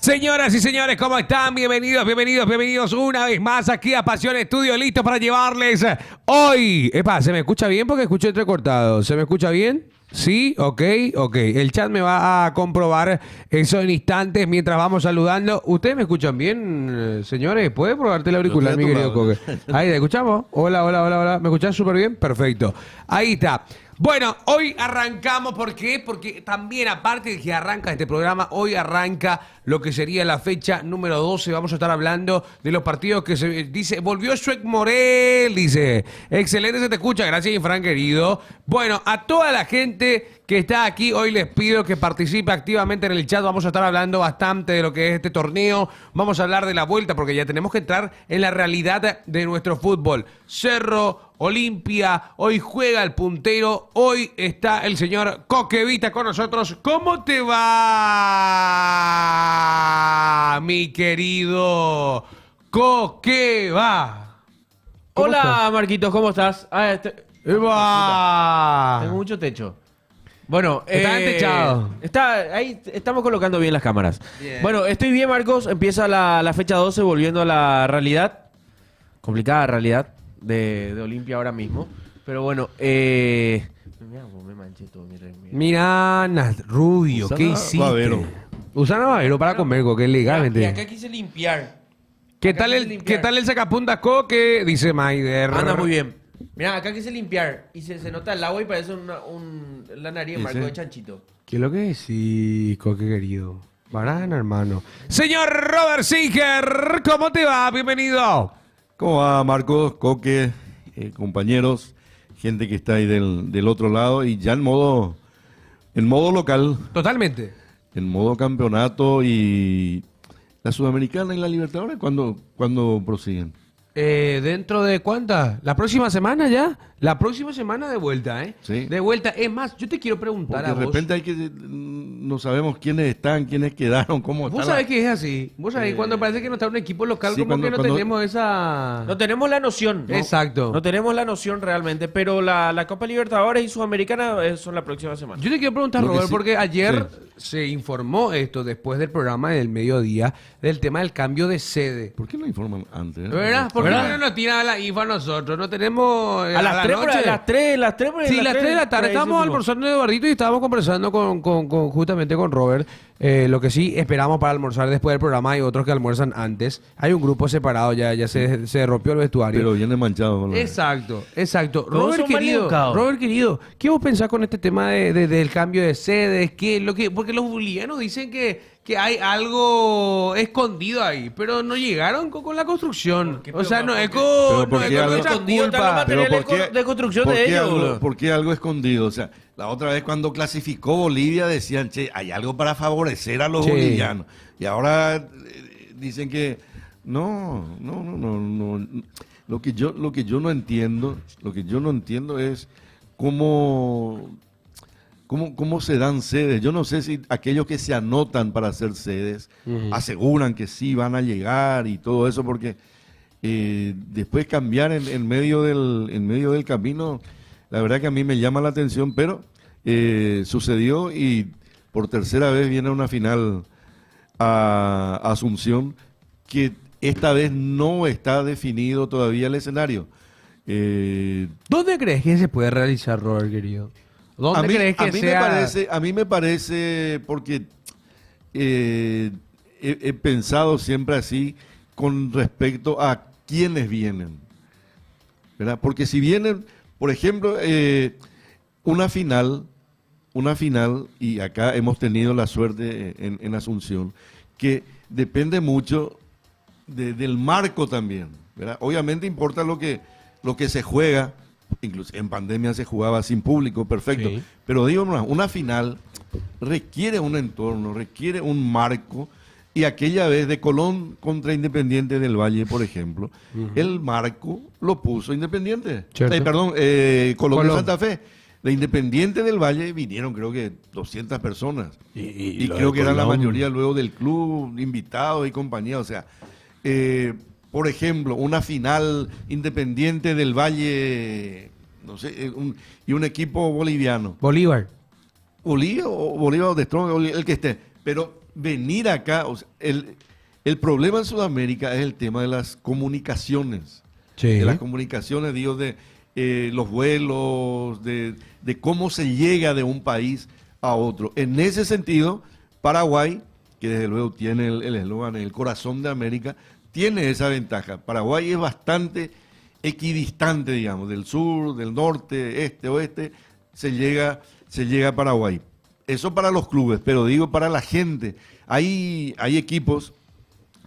Señoras y señores, ¿cómo están? Bienvenidos una vez más aquí a Pasión Estudio, listos para llevarles hoy. ¿Se me escucha bien? Porque escucho entrecortado. ¿Se me escucha bien? Sí, ok. El chat me va a comprobar eso en instantes mientras vamos saludando. ¿Ustedes me escuchan bien, señores? ¿Puede probarte el auricular, mi querido Coque? Ahí, ¿te escuchamos? Hola. ¿Me escuchás súper bien? Perfecto. Ahí está. Bueno, hoy arrancamos, ¿por qué? Porque también, aparte de que arranca este programa, hoy arranca lo que sería la fecha número 12. Vamos a estar hablando de los partidos que se dice, volvió Shrek Morel, dice. Excelente, se te escucha, gracias, Infran, querido. Bueno, a toda la gente que está aquí, hoy les pido que participe activamente en el chat. Vamos a estar hablando bastante de lo que es este torneo. Vamos a hablar de la vuelta, porque ya tenemos que entrar en la realidad de nuestro fútbol. Cerro, Olimpia, hoy juega el puntero, hoy está el señor Coquevita con nosotros. ¿Cómo te va, mi querido Coqueva? Hola, Marquitos, ¿cómo estás? ¡Eva! Tengo mucho techo. Bueno, ¿Está techado? Ahí estamos colocando bien las cámaras. Bien. Bueno, estoy bien, Marcos. Empieza la fecha 12, volviendo a la realidad. Complicada realidad de Olimpia ahora mismo. Pero bueno, me manché todo mi remera. Mira, Rubio, Usana ¿qué hiciste? Babero. Usana Babero para comer, Coque, Y legalmente. acá quise limpiar. ¿Qué tal el sacapuntas, Coque? Dice Maider. Anda muy bien. Mira, acá quise limpiar y se nota el agua y parece la nariz de ¿Y Marco ese? de chanchito. ¿Qué es lo que decís, Coque querido? Barana, hermano. Señor Robert Singer, ¿cómo te va? Bienvenido. ¿Cómo va, Marcos, Coque, compañeros, gente que está ahí del otro lado y ya en modo local, Totalmente. en modo campeonato y la Sudamericana y la Libertadores, ¿cuándo prosiguen? ¿Dentro de cuántas? ¿La próxima semana ya? La próxima semana de vuelta, ¿eh? Sí. De vuelta. Es más, yo te quiero preguntar Porque a de vos. repente no sabemos quiénes están, quiénes quedaron, cómo Vos están. sabés que es así. Vos sabés cuando parece que no está un equipo local, sí, como que no cuando- tenemos esa... No tenemos la noción. ¿no? Exacto. No tenemos la noción realmente, pero la Copa Libertadores y Sudamericana son la próxima semana. Yo te quiero preguntar, Lo que Robert, sí- porque ayer sí. se informó esto después del programa del mediodía del tema del cambio de sede. ¿Por qué no informan antes? ¿Verdad? ¿Por qué ¿Verdad? no nos tiran la info a nosotros? No tenemos... A las 3 noche. las 3 Sí, las 3 de la tarde. Estábamos almorzando en Eduardito y estábamos conversando justamente con Robert. Lo que sí esperamos para almorzar después del programa. Hay otros que almuerzan antes. Hay un grupo separado, ya se rompió el vestuario. Pero viene manchado. con la- Exacto. Todos Robert son maleducados. querido, ¿qué vos pensás con este tema del cambio de sedes? Porque los bolivianos dicen que hay algo escondido ahí, pero no llegaron con la construcción. qué? O sea, no es Pero con ¿por qué algo nuestra escondido están los culpa. materiales de construcción ¿por de qué ellos, algo, boludo? ¿por qué algo escondido? O sea, la otra vez cuando clasificó Bolivia decían, che, hay algo para favorecer a los Sí. bolivianos. Y ahora dicen que no. Lo que yo no entiendo es cómo se dan sedes. Yo no sé si aquellos que se anotan para hacer sedes aseguran que sí van a llegar y todo eso, porque después cambiar en medio del camino, la verdad que a mí me llama la atención, pero sucedió y por tercera vez viene una final a Asunción, que esta vez no está definido todavía el escenario. ¿Dónde crees que se puede realizar, Robert, querido? ¿Dónde crees que sea? A mí me parece, porque he pensado siempre así con respecto a quiénes vienen, ¿verdad? Porque si vienen, por ejemplo, una final, y acá hemos tenido la suerte en Asunción, que depende mucho del marco también, ¿verdad? Obviamente importa lo que se juega. Incluso en pandemia se jugaba sin público, perfecto. Sí. Pero digo, una final requiere un entorno, requiere un marco. Y aquella vez de Colón contra Independiente del Valle, por ejemplo, el marco lo puso Independiente. Cierto. Colón de Colón. Santa Fe. De Independiente del Valle vinieron creo que 200 personas. Y lo creo de que era la Colón. mayoría luego del club, invitados y compañía. O sea, por ejemplo, una final Independiente del Valle, no sé, y un equipo boliviano. Bolívar. Bolívar o de Strong, el que esté. Pero venir acá, o sea, el problema en Sudamérica es el tema de las comunicaciones. Sí. De las comunicaciones, digo, de los vuelos, de cómo se llega de un país a otro. En ese sentido, Paraguay, que desde luego tiene el eslogan, el corazón de América, tiene esa ventaja. Paraguay es bastante equidistante, digamos, del sur, del norte, este, oeste, se llega a Paraguay. Eso para los clubes, pero digo para la gente. Hay equipos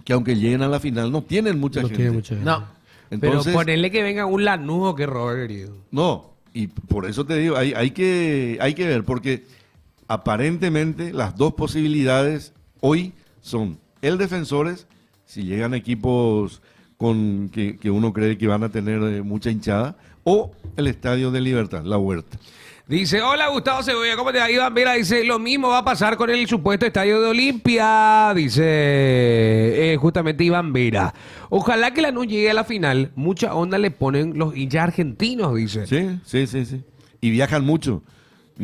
que aunque lleguen a la final no tienen mucha No gente. tiene mucha gente. No. Entonces, Pero ponerle que venga un lanudo que Robert, querido. no, y por eso te digo, hay que ver, porque aparentemente las dos posibilidades hoy son el Defensores, si llegan equipos con que uno cree que van a tener mucha hinchada, o el Estadio de Libertad, La Huerta. Dice, hola Gustavo Cebolla, ¿cómo te va? Iván Vera dice, lo mismo va a pasar con el supuesto estadio de Olimpia, dice justamente Iván Vera. Ojalá que la no llegue a la final, mucha onda le ponen los hinchas argentinos, dice. Sí. Y viajan mucho, O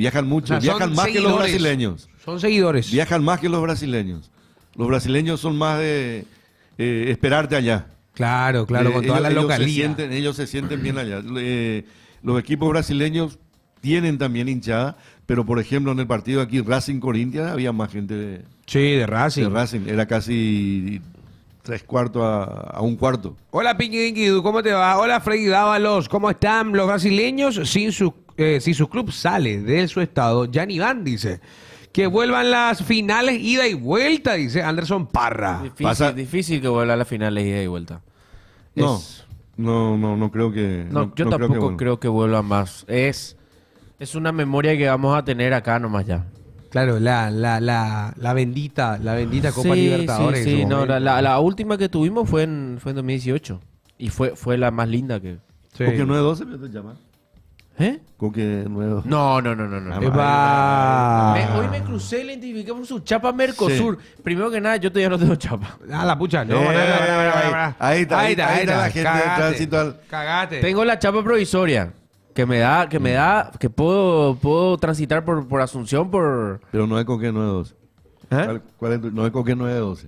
sea, viajan son más que los seguidores. brasileños. Son seguidores. Viajan más que los brasileños. Los brasileños son más de esperarte allá. Claro, con toda la localidad. Ellos se sienten bien allá. Los equipos brasileños tienen también hinchada, pero por ejemplo en el partido aquí Racing Corinthians había más gente Sí, de Racing. de Racing. Era casi 3/4 a 1/4. Hola Pinky, ¿cómo te va? Hola Freddy Dávalos, ¿cómo están los brasileños? Si su club sale de su estado, ya ni van, dice. Que vuelvan las finales ida y vuelta, dice Anderson Parra. Difícil que vuelva a las finales ida y vuelta. No, Es- no creo que. No, yo no tampoco vuelva. creo que vuelva más. Es una memoria que vamos a tener acá nomás ya. Claro, la bendita Copa Libertadores. Sí, en su no, momento. la última que tuvimos fue en 2018. Y fue la más linda que... Sí. Coque 9-12 me te llama. ¿Eh? Coque 9-12. No. Epa. Hoy me crucé y le identifiqué por su chapa Mercosur. Primero que nada, yo todavía no tengo chapa. Ah, la pucha, no. Ahí está la gente de Cagate. tránsito al- Cagate. Tengo la chapa provisoria. Que puedo transitar por Asunción por... Pero no es Coque 9-12. ¿Eh? ¿Cuál es no es Coque 9-12.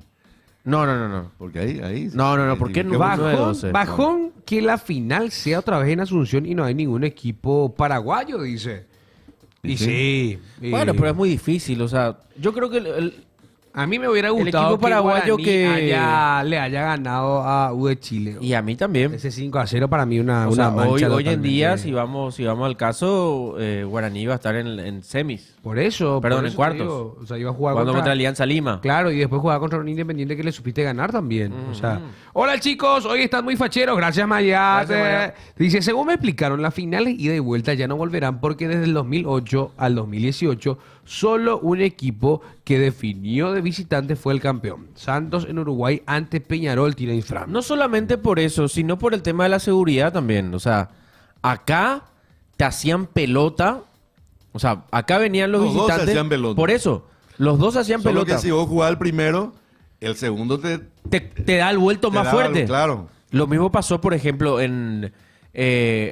No. Porque ahí. No, ¿por qué no? identificamos- Bajón, 9-12. bajón que la final sea otra vez en Asunción y no hay ningún equipo paraguayo, dice. Y sí. Bueno, pero es muy difícil, o sea, yo creo que a mí me hubiera el gustado equipo paraguayo Guaraní que- le haya ganado a U de Chile. y a mí también. Ese 5-0 para mí una O sea, mancha hoy en día, totalmente. si vamos al caso, Guaraní va a estar en semis, Por eso. Perdón, por en eso te cuartos. digo, o sea, iba a jugar jugando contra Alianza Lima. Claro, y después jugaba contra un Independiente que le supiste ganar también. O sea, hola chicos, hoy están muy facheros. Gracias, Mayate. Gracias, Maya. Dice, según me explicaron, las finales ida y vuelta ya no volverán porque desde el 2008 al 2018 solo un equipo que definió de visitante fue el campeón. Santos en Uruguay ante Peñarol tiene infran. No solamente por eso, sino por el tema de la seguridad también. O sea, acá te hacían pelota. O sea, acá venían los Los dos visitantes. hacían pelota. Por eso, los dos hacían Solo pelota. que si vos jugás el primero, el segundo Te da el vuelto te más da- fuerte. Claro. Lo mismo pasó, por ejemplo, en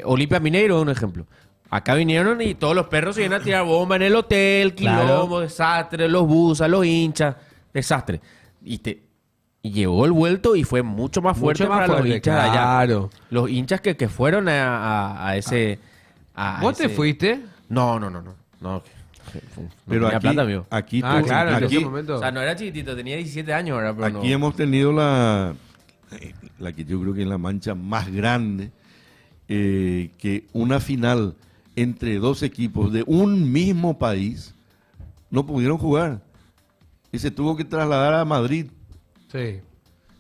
Olimpia Mineiro, un ejemplo. Acá vinieron y todos los perros se iban a tirar bomba en el hotel, quilombo, desastre, los busas, los hinchas, desastre. Y llegó el vuelto y fue mucho más fuerte Mucho más para los fuerte, hinchas de allá. claro. Los hinchas que fueron a ese... a ¿Vos te ese- fuiste? No. Pero tenía aquí, plata, amigo. aquí, Ah, tú- claro, en aquí, ese momento. O sea, no era chiquitito, tenía 17 años ahora, pero aquí no. hemos tenido la que yo creo que es la mancha más grande, que una final entre dos equipos de un mismo país no pudieron jugar. Y se tuvo que trasladar a Madrid. Sí.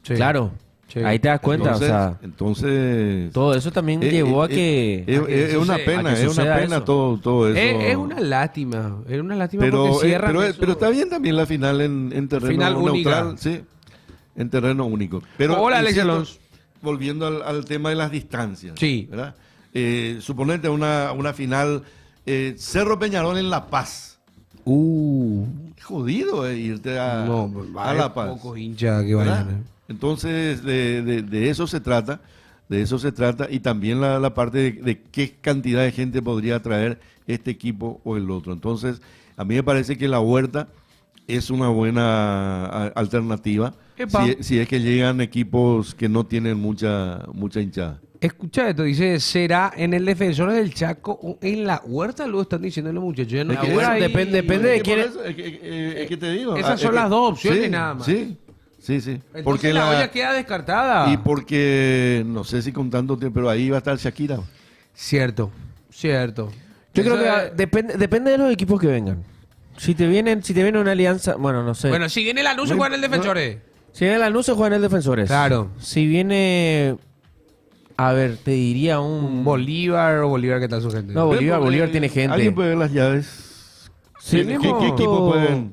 Claro, Sí. ahí te das cuenta, Entonces, o sea... entonces Todo eso también llevó a que... es una suceda- pena, a que es una suceda pena eso. todo eso. Es una lástima. Es una lástima pero, porque cierran eso. pero está bien también la final en terreno Final neutral, única. sí, en terreno único. Pero Hola, Alex insisto, Alonso. volviendo al tema de las distancias, Sí. ¿verdad? Suponete una final Cerro Peñarol en La Paz. Jodido irte a La Paz. Pocos hinchas que ¿verdad? vayan. Entonces, de eso se trata, y también la parte de qué cantidad de gente podría traer este equipo o el otro. Entonces, a mí me parece que la Huerta es una buena alternativa Epa. si es que llegan equipos que no tienen mucha hinchada. Escucha esto, dice, ¿será en el Defensores del Chaco o en la Huerta? Lo están diciendo los muchachos. Yo no Es que estoy eso ahí. depende Es de que quién por es- eso, es que te digo. Esas es son que- las dos opciones sí, nada más. Sí. Entonces la olla queda descartada. Y porque, no sé si con tanto tiempo, pero ahí va a estar Shakira. Cierto. Yo creo Eso que es- depende de los equipos que vengan. Si te viene una alianza, bueno, no sé. Bueno, si viene el anuncio, juega en el Defensores. Si viene el anuncio, juega en el Defensores. Claro. Si viene, a ver, te diría Un Bolívar o Bolívar, ¿qué tal su gente? No, Bolívar tiene gente. ¿Alguien puede ver las llaves? Sí, ¿Qué tenemos- equipo pueden?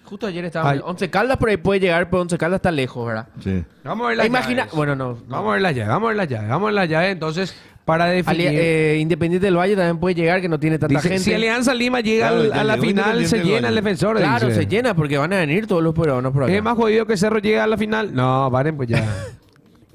Justo ayer estaba. Ay. Once Caldas por ahí puede llegar, pero Once Caldas está lejos, ¿verdad? Sí. Vamos a ver las Imagina, llaves. bueno, no. Vamos a ver las llaves. Entonces, para definir... Independiente del Valle también puede llegar, que no tiene tanta dice, gente. si Alianza Lima llega Claro, ya a la llegó final, Independiente se del llena el Valle. Defensor. Claro, dice. se llena porque van a venir todos los peruanos por acá. ¿Es más jodido que Cerro llegue a la final? No, paren pues ya.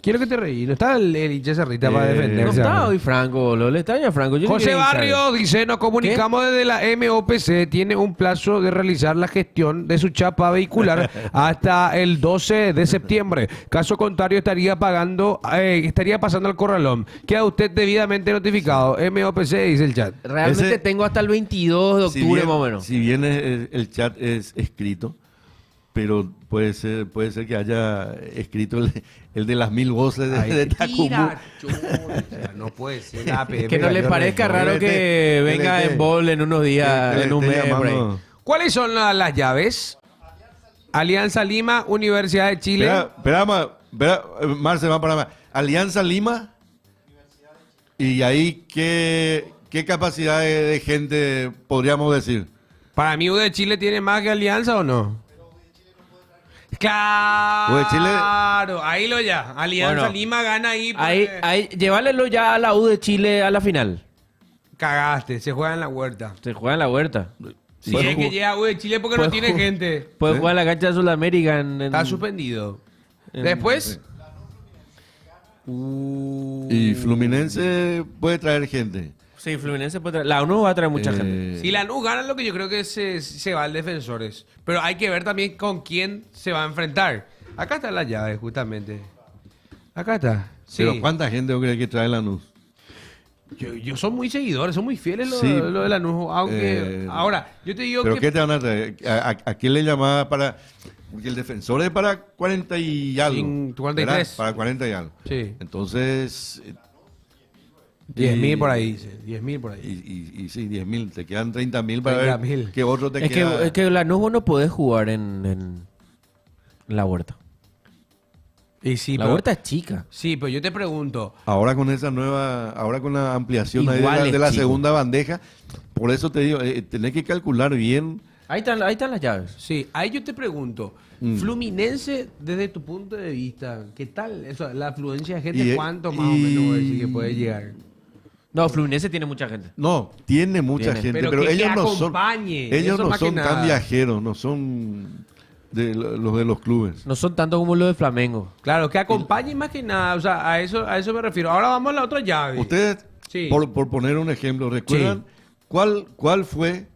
Quiero que te reí. No está el hincha Cerrita para No No defenderse. está hoy Franco, lo le extraño a Franco. Yo ni José quería hinchar. Barrio dice, nos comunicamos desde la MOPC, tiene un plazo de realizar la gestión de su chapa vehicular hasta el 12 de septiembre. Caso contrario, estaría pasando al corralón. Queda usted debidamente notificado. MOPC, dice el chat. Realmente Ese- tengo hasta el 22 de octubre más o menos. Si bien el chat es escrito, pero puede ser que haya escrito el de las 1000 voces de Tacumbú. No puede ser. la APF, Que no le yo parezca no- raro que venga en bol en unos días, en un mes por ahí. ¿Cuáles son las llaves? Alianza Lima, Universidad de Chile. Espera, Marce, va para más. Alianza Lima. Y ahí, ¿qué capacidad de gente podríamos decir? Para mí, U de Chile tiene más que Alianza o no. Claro. U de Chile- Ahí lo ya. Alianza Bueno, Lima gana ahí. porque- Ahí, llévalelo ya a la U de Chile a la final. Cagaste, se juega en la huerta. Se juega en la huerta. Si Puede es que ju- llega U de Chile porque no puede tiene ju- gente. Puede ¿Eh? jugar en la cancha de Sudamérica. Está suspendido. Después. Y Fluminense puede traer gente. Sí, Fluminense puede traer. La UNO va a traer mucha gente. Si Lanús gana, lo que yo creo que se va al Defensores. Pero hay que ver también con quién se va a enfrentar. Acá está la llave, justamente. Acá está. Sí. Pero ¿cuánta gente cree que trae Lanús? Yo son muy seguidores, son muy fieles lo Sí. de Lanús. Aunque, ahora, yo te digo ¿Pero que... qué te van a traer? ¿A quién le llamaba para...? Porque el Defensor es para 40 y algo. 43. ¿verdad? Para 40 y algo. Sí. Entonces... 10.000 por ahí, dice. 10.000 por ahí. Y sí, 10.000. Te quedan 30.000 para ver 30.000. qué otro te Es queda. que Lanús vos no podés jugar en la huerta. Y sí, La pero, huerta es chica. sí, pero yo te pregunto. Ahora con esa nueva... Ahora con la ampliación ahí Igual de la es chico. segunda bandeja. Por eso te digo, tenés que calcular bien... Ahí están las llaves. Sí, ahí yo te pregunto. Fluminense, desde tu punto de vista, ¿qué tal? Eso, la afluencia de gente, Y, ¿cuánto más o menos voy a decir que puede llegar? No, Fluminense tiene mucha gente. No, tiene mucha Tiene. gente, Pero pero que ellos no son... acompañe, Ellos eso no más que son tan nada. viajeros, no son los de los clubes. No son tanto como los de Flamengo. Claro, que acompañe más que nada, o sea, a eso me refiero. Ahora vamos a la otra llave. Ustedes, Sí. por poner un ejemplo, ¿recuerdan cuál fue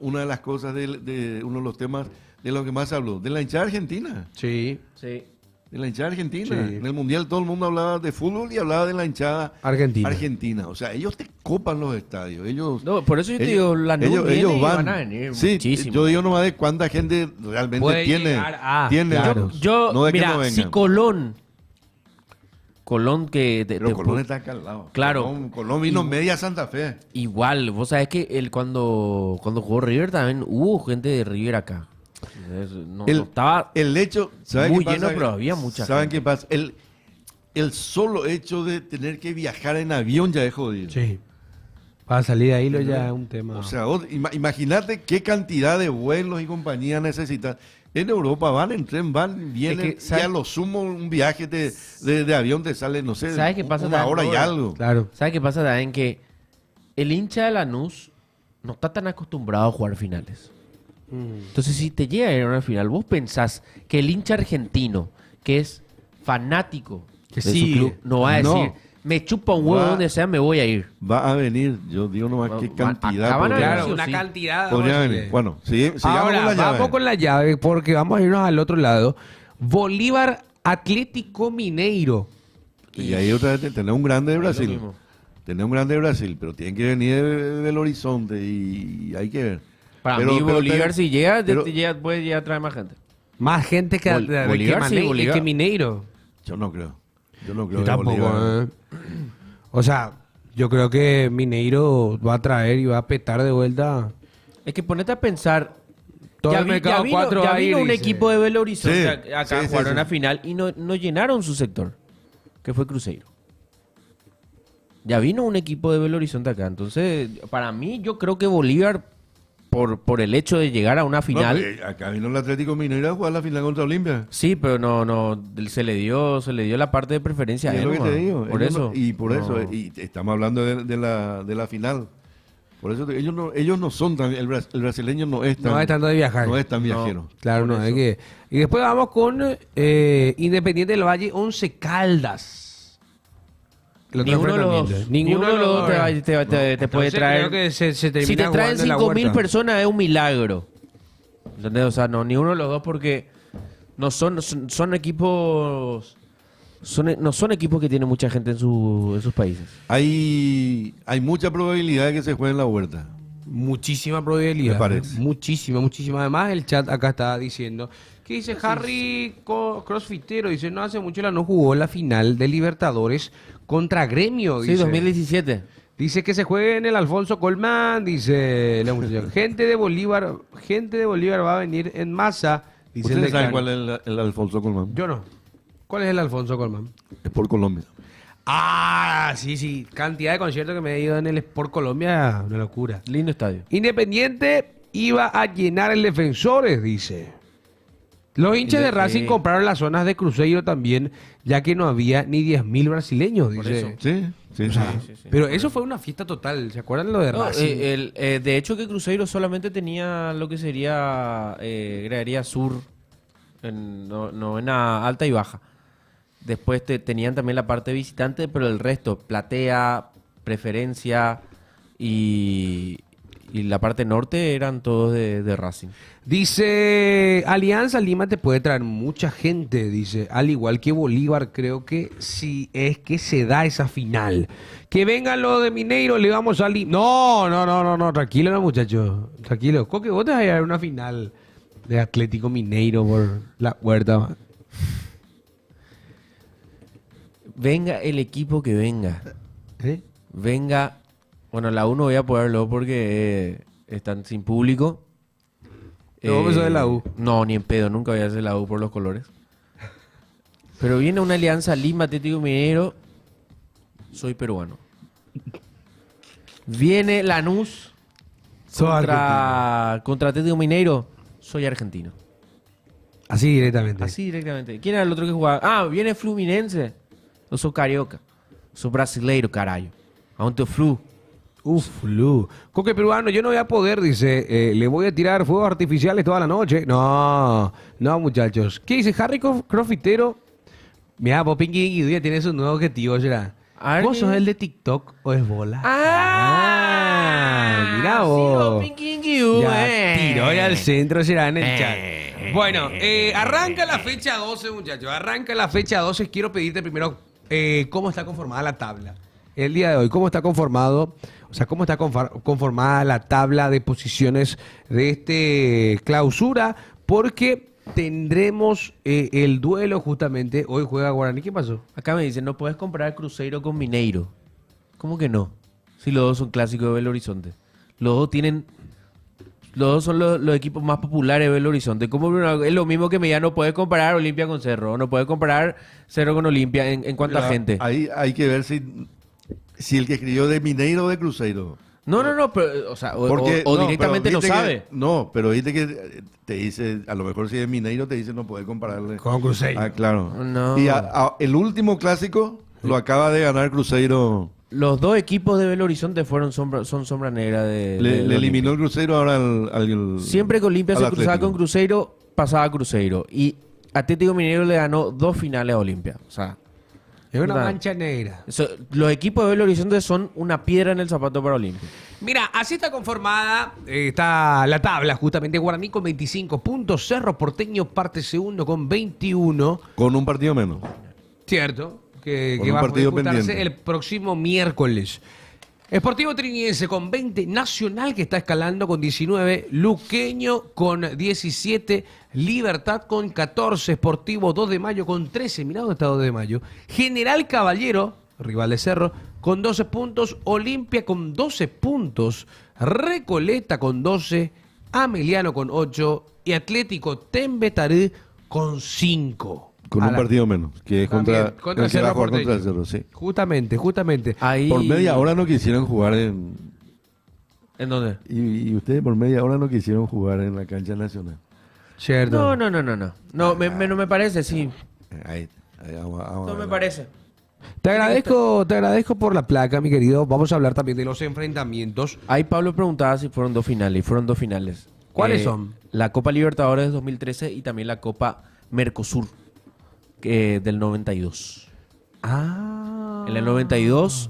una de las cosas de uno de los temas de lo que más se habló? De la hinchada argentina. Sí, Sí. De la hinchada argentina. Sí. En el Mundial todo el mundo hablaba de fútbol y hablaba de la hinchada Argentina. O sea, ellos te copan los estadios. Ellos, No, por eso yo te digo, Lanús viene y van a venir Sí, muchísimo. yo digo nomás de cuánta gente realmente Puede tiene. llegar tiene claro. Yo, no de que mira, no si vengan. Colón que... Pero Colón está acá al lado. Claro. Colón vino media Santa Fe. Igual, vos sabés que él cuando jugó River también hubo gente de River acá. No estaba... El hecho, ¿saben muy qué pasa? lleno, pero había mucha ¿Saben gente. qué pasa? El solo hecho de tener que viajar en avión ya es jodido. Sí. Para salir de ahí lo ya es un tema. O sea, imagínate qué cantidad de vuelos y compañías necesitas. En Europa van en tren, van, vienen, Es que, ¿sabes? y a lo sumo un viaje de avión te sale, no sé, ¿Sabes qué pasa una también, hora y Robert? algo. Claro. ¿Sabes qué pasa también? Que el hincha de Lanús no está tan acostumbrado a jugar finales. Entonces, si te llega a ir a una final, vos pensás que el hincha argentino, que es fanático Que de sí. su club, no va a No. decir, Me chupa un huevo Va. donde sea, me voy a ir. Va a venir, yo digo nomás qué cantidad. Acaban a podría- Claro, sí o una sí. cantidad. podría vamos a venir. decir. Bueno, sigamos Ahora, con la llave. vamos con la llave porque vamos a irnos al otro lado. Bolívar Atlético Mineiro. Y ahí otra vez tenés un grande de Es lo Brasil. mismo. Tenés un grande de Brasil, pero tienen que venir del horizonte y hay que ver. Para Pero- mí, pero Bolívar, te- si llega, pero- puede llegar a traer más gente. Más gente que, Bolívar, sí, Bolívar. que Mineiro. Yo no creo. Yo no creo Yo que tampoco. Bolívar- O sea, yo creo que Mineiro va a traer y va a petar de vuelta Es que ponete a pensar. todo el mercado vino, 4 ya ahí, vino un dice. equipo de Belo Horizonte Sí, acá sí, sí, jugaron sí. a final y no llenaron su sector, que fue Cruzeiro. Ya vino un equipo de Belo Horizonte acá. Entonces, para mí, yo creo que Bolívar, por el hecho de llegar a una No, final. pues, acá vino el Atlético Mineiro a jugar la final contra Olimpia. Sí, pero no, se le dio la parte de preferencia a Y es él. lo que te nomás. digo. Por ellos eso. no- y por no. eso. Y estamos hablando de la final. Por eso ellos no son tan. El brasileño no es tan. No es tanto de viajar. No es tan viajero. Claro, Por no, eso. es que... Y después vamos con Independiente del Valle, 11 Caldas. El otro Ninguno de los dos. enfrentamiento. Ninguno de los dos te puede Entonces, traer. creo que se termina Si te traen jugando en la 5.000 huerta. personas es un milagro. ¿Entendés? O sea, no, ni uno de los dos porque no son equipos. No son equipos que tienen mucha gente en sus países. Hay mucha probabilidad de que se juegue en la huerta. Muchísima probabilidad. Me parece. Muchísima. Además, el chat acá está diciendo que dice Harry Crossfitero. Dice, no hace mucho la no jugó la final de Libertadores contra Gremio. Sí, Dice. 2017. Dice que se juegue en el Alfonso Colmán. Dice la muchacha. gente de Bolívar va a venir en masa. Dice el ¿Ustedes saben decano. cuál es el Alfonso Colmán? Yo no. ¿Cuál es el Alfonso Colmán? Es por Colombia. Ah, sí. Cantidad de conciertos que me he ido en el Sport Colombia. Una locura. Lindo estadio. Independiente iba a llenar el Defensores, dice. Los hinchas de Racing compraron las zonas de Cruzeiro también, ya que no había ni 10.000 brasileños, Por dice. eso. Sí. Pero eso fue una fiesta total, ¿se acuerdan lo de No, Racing? de hecho que Cruzeiro solamente tenía lo que sería gradería sur, en novena alta y baja. Después tenían también la parte visitante, pero el resto, platea, preferencia y la parte norte eran todos de Racing. Dice, Alianza Lima te puede traer mucha gente, dice, al igual que Bolívar, creo que si es que se da esa final. Que vengan los de Mineiro, le vamos a Lima. No, tranquilo, no, muchachos, tranquilo. Coque, vos te vas a ir a una final de Atlético Mineiro por la huerta. Man. Venga el equipo que venga. ¿Eh? Venga. Bueno, la U no voy a poderlo porque están sin público. No, vos sos de la U. No, ni en pedo. Nunca voy a hacer la U por los colores. Pero viene una alianza Lima Atlético Mineiro. Soy peruano. Viene Lanús contra Atlético Mineiro. Soy argentino. Así directamente. Así directamente. ¿Quién era el otro que jugaba? Ah, viene Fluminense. No soy carioca. Soy brasileiro, caralho. Aonde Flu. Lu. Coque peruano, yo no voy a poder, dice, le voy a tirar fuegos artificiales toda la noche. No, muchachos. ¿Qué dice Harry Crofitero? Mira, vos Pinky ya tienes un nuevo objetivo, ¿será? A ver, ¿Vos sos ¿qué? el de TikTok o es bola? Mira Sí, vos. lo Pinky, Ya tiró ya al centro, será en el chat. Eh. Bueno, arranca la fecha 12, muchachos. Arranca la fecha 12. Quiero pedirte primero cómo está conformada la tabla. El día de hoy, cómo está conformado, o sea, cómo está conformada la tabla de posiciones de este clausura, porque tendremos el duelo justamente. Hoy juega Guaraní. ¿Qué pasó? Acá me dicen, no puedes comparar Cruzeiro con Mineiro. ¿Cómo que no? Si los dos son clásicos de Belo Horizonte. Los dos son los equipos más populares de Belo Horizonte. Es lo mismo que me diga, no puedes comparar Olimpia con Cerro, no puedes comparar Cerro con Olimpia en cuanto a Mira, gente. Ahí hay que ver si el que escribió de Mineiro o de Cruzeiro. No, pero, o sea, o Porque, no, directamente pero no viste sabe. No, pero viste que te dice, a lo mejor si es Mineiro te dice no puede compararle. Con Cruzeiro. Ah, claro. No. Y el último clásico lo acaba de ganar Cruzeiro. Los dos equipos de Belo Horizonte son sombra negra de Le Olimpia. eliminó el Cruzeiro ahora al Siempre que Olimpia al se cruzaba Atlético. con Cruzeiro, pasaba a Cruzeiro. Y Atlético Mineiro le ganó 2 finales a Olimpia. O sea, Es una Nada. mancha negra. Los equipos de Belo Horizonte son una piedra en el zapato para Olimpia. Mira, así está conformada, está la tabla justamente. Guaraní con 25 puntos, Cerro Porteño parte segundo con 21. Con un partido menos. Cierto, que Con un va a partido disputarse pendiente. el próximo miércoles. Sportivo Triniense con 20, Nacional que está escalando con 19, Luqueño con 17, Libertad con 14, Sportivo 2 de Mayo con 13, mirá dónde está 2 de Mayo, General Caballero, rival de Cerro, con 12 puntos, Olimpia con 12 puntos, Recoleta con 12, Ameliano con 8 y Atlético Tembetaré con 5. Con un partido menos, que es También, contra el que va a jugar contra el Cerro, sí. Justamente. Ahí... Por media hora no quisieron jugar ¿En dónde? y ustedes por media hora no quisieron jugar en la cancha nacional. Cierto. No. No, no me parece, sí. Ahí vamos a No me ver. parece. Te agradezco por la placa, mi querido. Vamos a hablar también de los enfrentamientos. Ahí Pablo preguntaba si fueron dos finales, y fueron dos finales. ¿Cuáles son? La Copa Libertadores de 2013 y también la Copa Mercosur del 92. Ah. En el 92,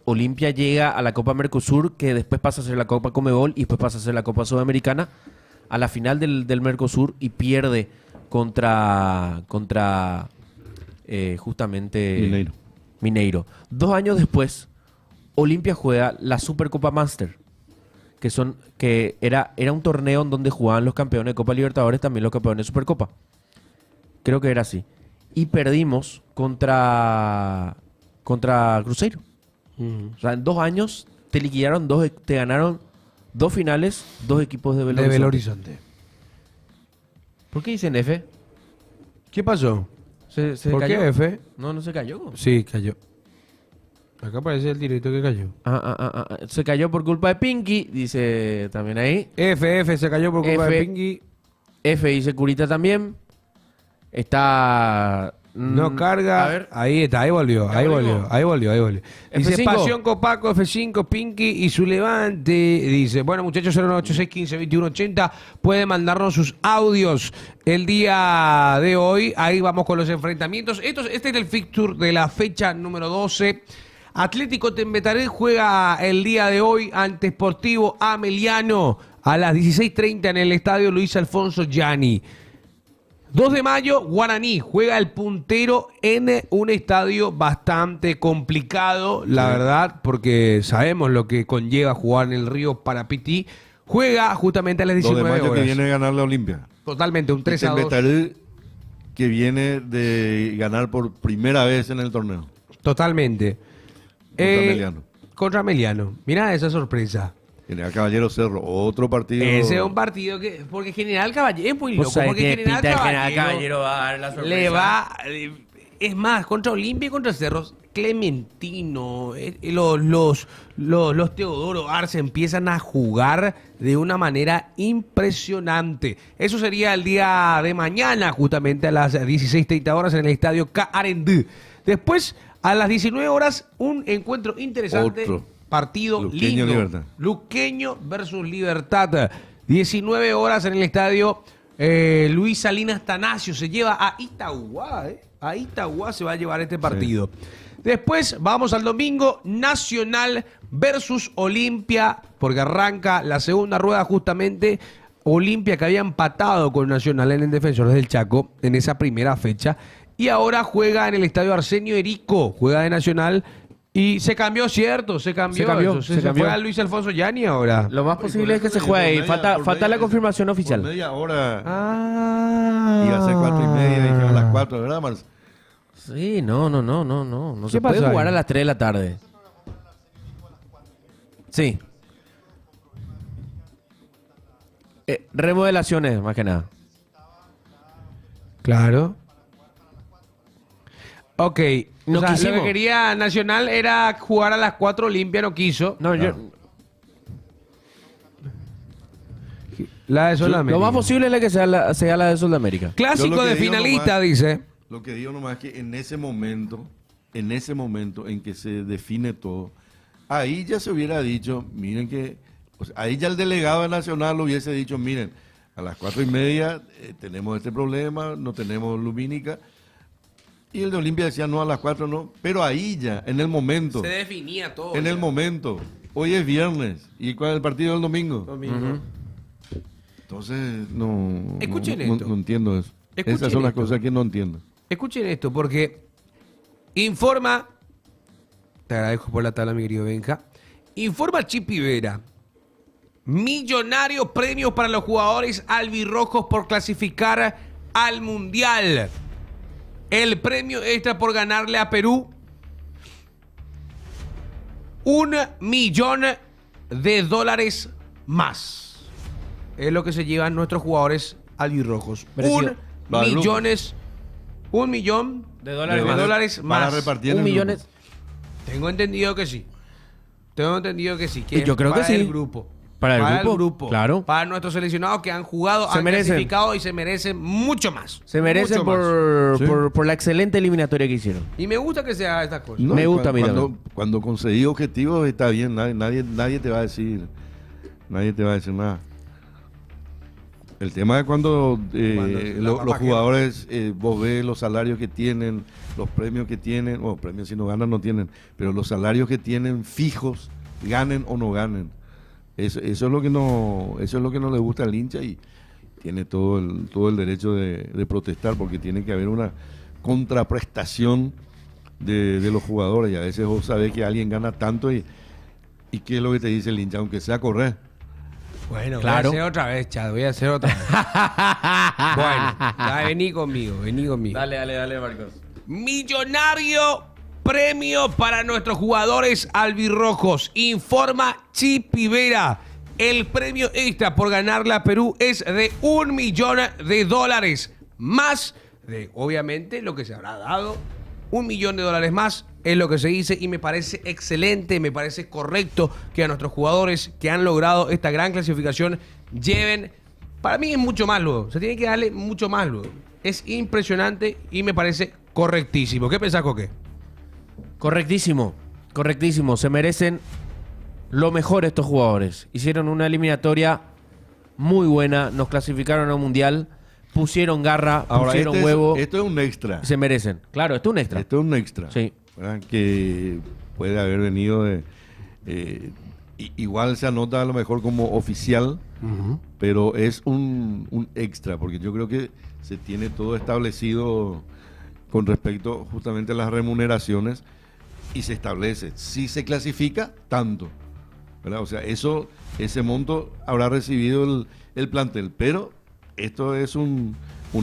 Olimpia llega a la Copa Mercosur, que después pasa a ser la Copa Conmebol y después pasa a ser la Copa Sudamericana, a la final del Mercosur y pierde contra justamente Mineiro. 2 años después, Olimpia juega la Supercopa Master, que era un torneo en donde jugaban los campeones de Copa Libertadores, también los campeones de Supercopa. Creo que era así. Y perdimos contra Cruzeiro. O sea, en 2 años te liquidaron te ganaron 2 finales, 2 equipos de Belo De Belo Horizonte. Horizonte. ¿Por qué dicen F? ¿Qué pasó? ¿Se ¿Por cayó? qué F? No se cayó. Sí, cayó. Acá aparece el directo que cayó. Se cayó por culpa de Pinky, dice también ahí. F se cayó por culpa F. de Pingui. F dice Curita también. Está... No carga. A ver. Ahí está, ahí volvió. Dice F5. Pasión Copaco, F5, Pinky y su levante. Dice, bueno muchachos, 0986152180. Pueden mandarnos sus audios el día de hoy. Ahí vamos con los enfrentamientos. Este es el fixture de la fecha número 12. Atlético Tembetaré juega el día de hoy ante Sportivo Ameliano a las 16:30 en el estadio Luis Alfonso Gianni. 2 de mayo, Guaraní juega el puntero en un estadio bastante complicado, la verdad, porque sabemos lo que conlleva jugar en el Río Parapití. Juega justamente a las 2 de 19 mayo horas. que viene a ganar la Olimpia. Totalmente, un 3-2. Tembetaré que viene de ganar por primera vez en el torneo. Totalmente. Contra Ameliano. Contra Ameliano. Mirá esa sorpresa. General Caballero Cerro, otro partido. Ese es un partido que... Porque General Caballero es muy Vos loco. sabés Porque que General pinta el Caballero, General Caballero va a dar la sorpresa. le va... Es más, contra Olimpia y contra Cerros, Clementino, los Teodoro Arce empiezan a jugar de una manera impresionante. Eso sería el día de mañana, justamente a las 16:30 horas en el estadio K-Arendú. Después, a las 19 horas, un encuentro interesante. Otro. Partido Luqueño lindo. Libertad. Luqueño versus Libertad. 19 horas en el estadio Luis Salinas Tanacio. Se lleva a Itagua. A Itagua se va a llevar este partido. Después vamos al domingo. Nacional versus Olimpia. Porque arranca la segunda rueda justamente. Olimpia que había empatado con Nacional en el Defensores del Chaco en esa primera fecha. Y ahora juega en el estadio Arsenio Erico. Juega de Nacional. Y se cambió, ¿cierto? Se cambió. Se cambió. fue a Luis Alfonso Gianni ahora. Lo más posible es que se juegue ahí. Falta la confirmación oficial. Por media hora Ah. iba a ser 4:30, dijeron las 4, ¿verdad, Marce? Sí, no. No ¿Qué se puede pasa jugar ahí? a las 3 de la tarde. Sí. Remodelaciones, más que nada. Claro. Ok. No O sea, lo quisimos. que quería Nacional era jugar a las 4. Olimpia no quiso. No, La de Sudamérica. lo más posible es que sea la de Sudamérica. Yo Clásico lo que de digo finalista, nomás- dice. Lo que digo nomás es que en ese momento en que se define todo, ahí ya se hubiera dicho, miren que, o sea, ahí ya el delegado nacional hubiese dicho, miren, a las 4:30 tenemos este problema, no tenemos lumínica, Y el de Olimpia decía no a las 4, no. Pero ahí ya, en el momento. Se definía todo. En ya. el momento. Hoy es viernes. ¿Y cuál es el partido del domingo? Domingo. Entonces, no. Escuchen no, esto. No entiendo eso. Escuchen Esas son las esto. cosas que no entiendo. Escuchen esto, porque informa, te agradezco por la tabla, mi querido Benja, informa Chipi Vera, millonario premio para los jugadores albirrojos por clasificar al Mundial. El premio extra por ganarle a Perú, $1 millón más. Es lo que se llevan nuestros jugadores albirrojos. Merecido. $1 millón De dólares de más. dólares Para más. repartir en Un el millón grupo. Tengo entendido que sí. Y yo creo que para sí. el grupo. Para el grupo, claro. Para nuestros seleccionados que han jugado, Se han merecen. clasificado y se merecen mucho más. Se merecen Mucho más. por, Sí. por la excelente eliminatoria que hicieron. Y me gusta que se haga estas cosas. No, Me gusta a mí cuando, también. cuando conseguí objetivos está bien, nadie te va a decir, nada. El tema es cuando, Cuando se la los papa jugadores, vos ves los salarios que tienen, los premios que tienen, bueno, premios si no ganan no tienen, pero los salarios que tienen fijos, ganen o no ganen. Eso es lo que no le gusta al hincha y tiene todo el derecho de protestar porque tiene que haber una contraprestación de los jugadores y a veces vos sabés que alguien gana tanto y qué es lo que te dice el hincha, aunque sea correr. Bueno, Claro. voy a hacer otra vez, Chad. Voy a hacer otra vez. Bueno, ya, vení conmigo. Dale, Marcos. Millonario premio para nuestros jugadores albirrojos. Informa Chipi Vera. El premio extra por ganarle a Perú es de $1 millón más de, obviamente, lo que se habrá dado. $1 millón más es lo que se dice y me parece excelente, me parece correcto que a nuestros jugadores que han logrado esta gran clasificación lleven. Para mí es mucho más luego. Se tiene que darle mucho más luego. Es impresionante y me parece correctísimo. ¿Qué pensás, Coque? Correctísimo. Se merecen lo mejor estos jugadores. Hicieron una eliminatoria muy buena, nos clasificaron a un mundial, pusieron garra, pusieron huevo. Esto es un extra. Se merecen. Claro, esto es un extra. Esto es un extra. Sí. ¿Verdad? Que puede haber venido de... igual se anota a lo mejor como oficial, pero es un extra, porque yo creo que se tiene todo establecido con respecto justamente a las remuneraciones y se establece, si se clasifica, tanto. ¿Verdad? O sea, ese monto habrá recibido el plantel, pero esto es un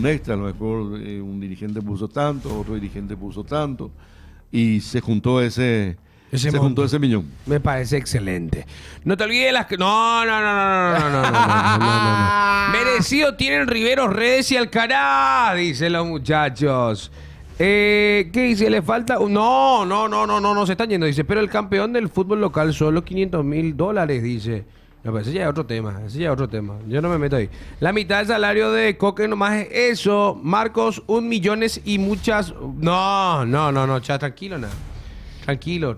extra, a lo mejor un dirigente puso tanto, otro dirigente puso tanto, y se juntó ese millón. Me parece excelente. No te olvides las que... No. Merecido tienen Riveros, Redes y Alcaraz, dicen los muchachos. ¿Qué dice? ¿Le falta? No, se están yendo, dice. Pero el campeón del fútbol local solo $500,000, dice. No, pero ese ya es otro tema, Yo no me meto ahí. La mitad del salario de Coque nomás es eso. Marcos, 1 millón y muchas... No, ya, tranquilo, nada. Tranquilo.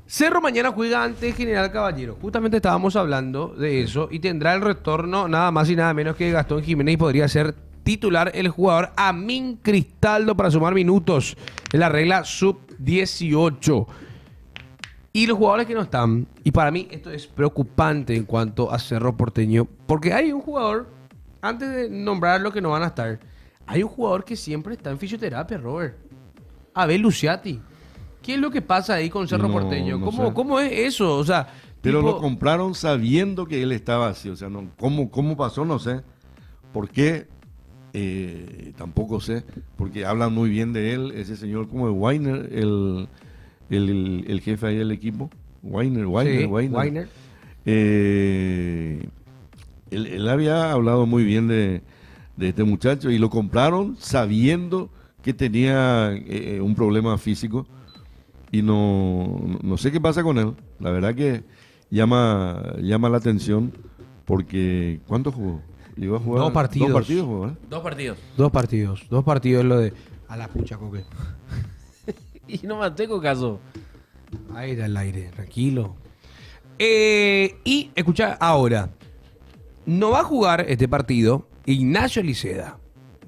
Cerro mañana juega ante General Caballero. Justamente estábamos hablando de eso y tendrá el retorno nada más y nada menos que Gastón Jiménez y podría ser titular el jugador Amin Cristaldo para sumar minutos en la regla sub-18. Y los jugadores que no están, y para mí esto es preocupante en cuanto a Cerro Porteño, porque hay un jugador, antes de nombrar lo que no van a estar, hay un jugador que siempre está en fisioterapia, Robert. Abel Luciati. ¿Qué es lo que pasa ahí con Cerro No, Porteño? no sé. ¿Cómo es eso? O sea, Pero tipo, lo compraron sabiendo que él estaba así. O sea, no, ¿cómo pasó? No sé. ¿Por qué? Tampoco sé. Porque hablan muy bien de él. Ese señor como de Weiner, el jefe ahí del equipo. Weiner. Él había hablado muy bien de este muchacho y lo compraron sabiendo que tenía un problema físico y no sé qué pasa con él. La verdad que llama la atención porque ¿cuánto jugó? Llegó a jugar 2 partidos. 2 partidos jugó, ¿verdad? 2 partidos. Lo de... A la pucha, Coque. Y no más tengo caso. Ahí está el aire, tranquilo. Y escucha ahora. No va a jugar este partido Ignacio Liceda.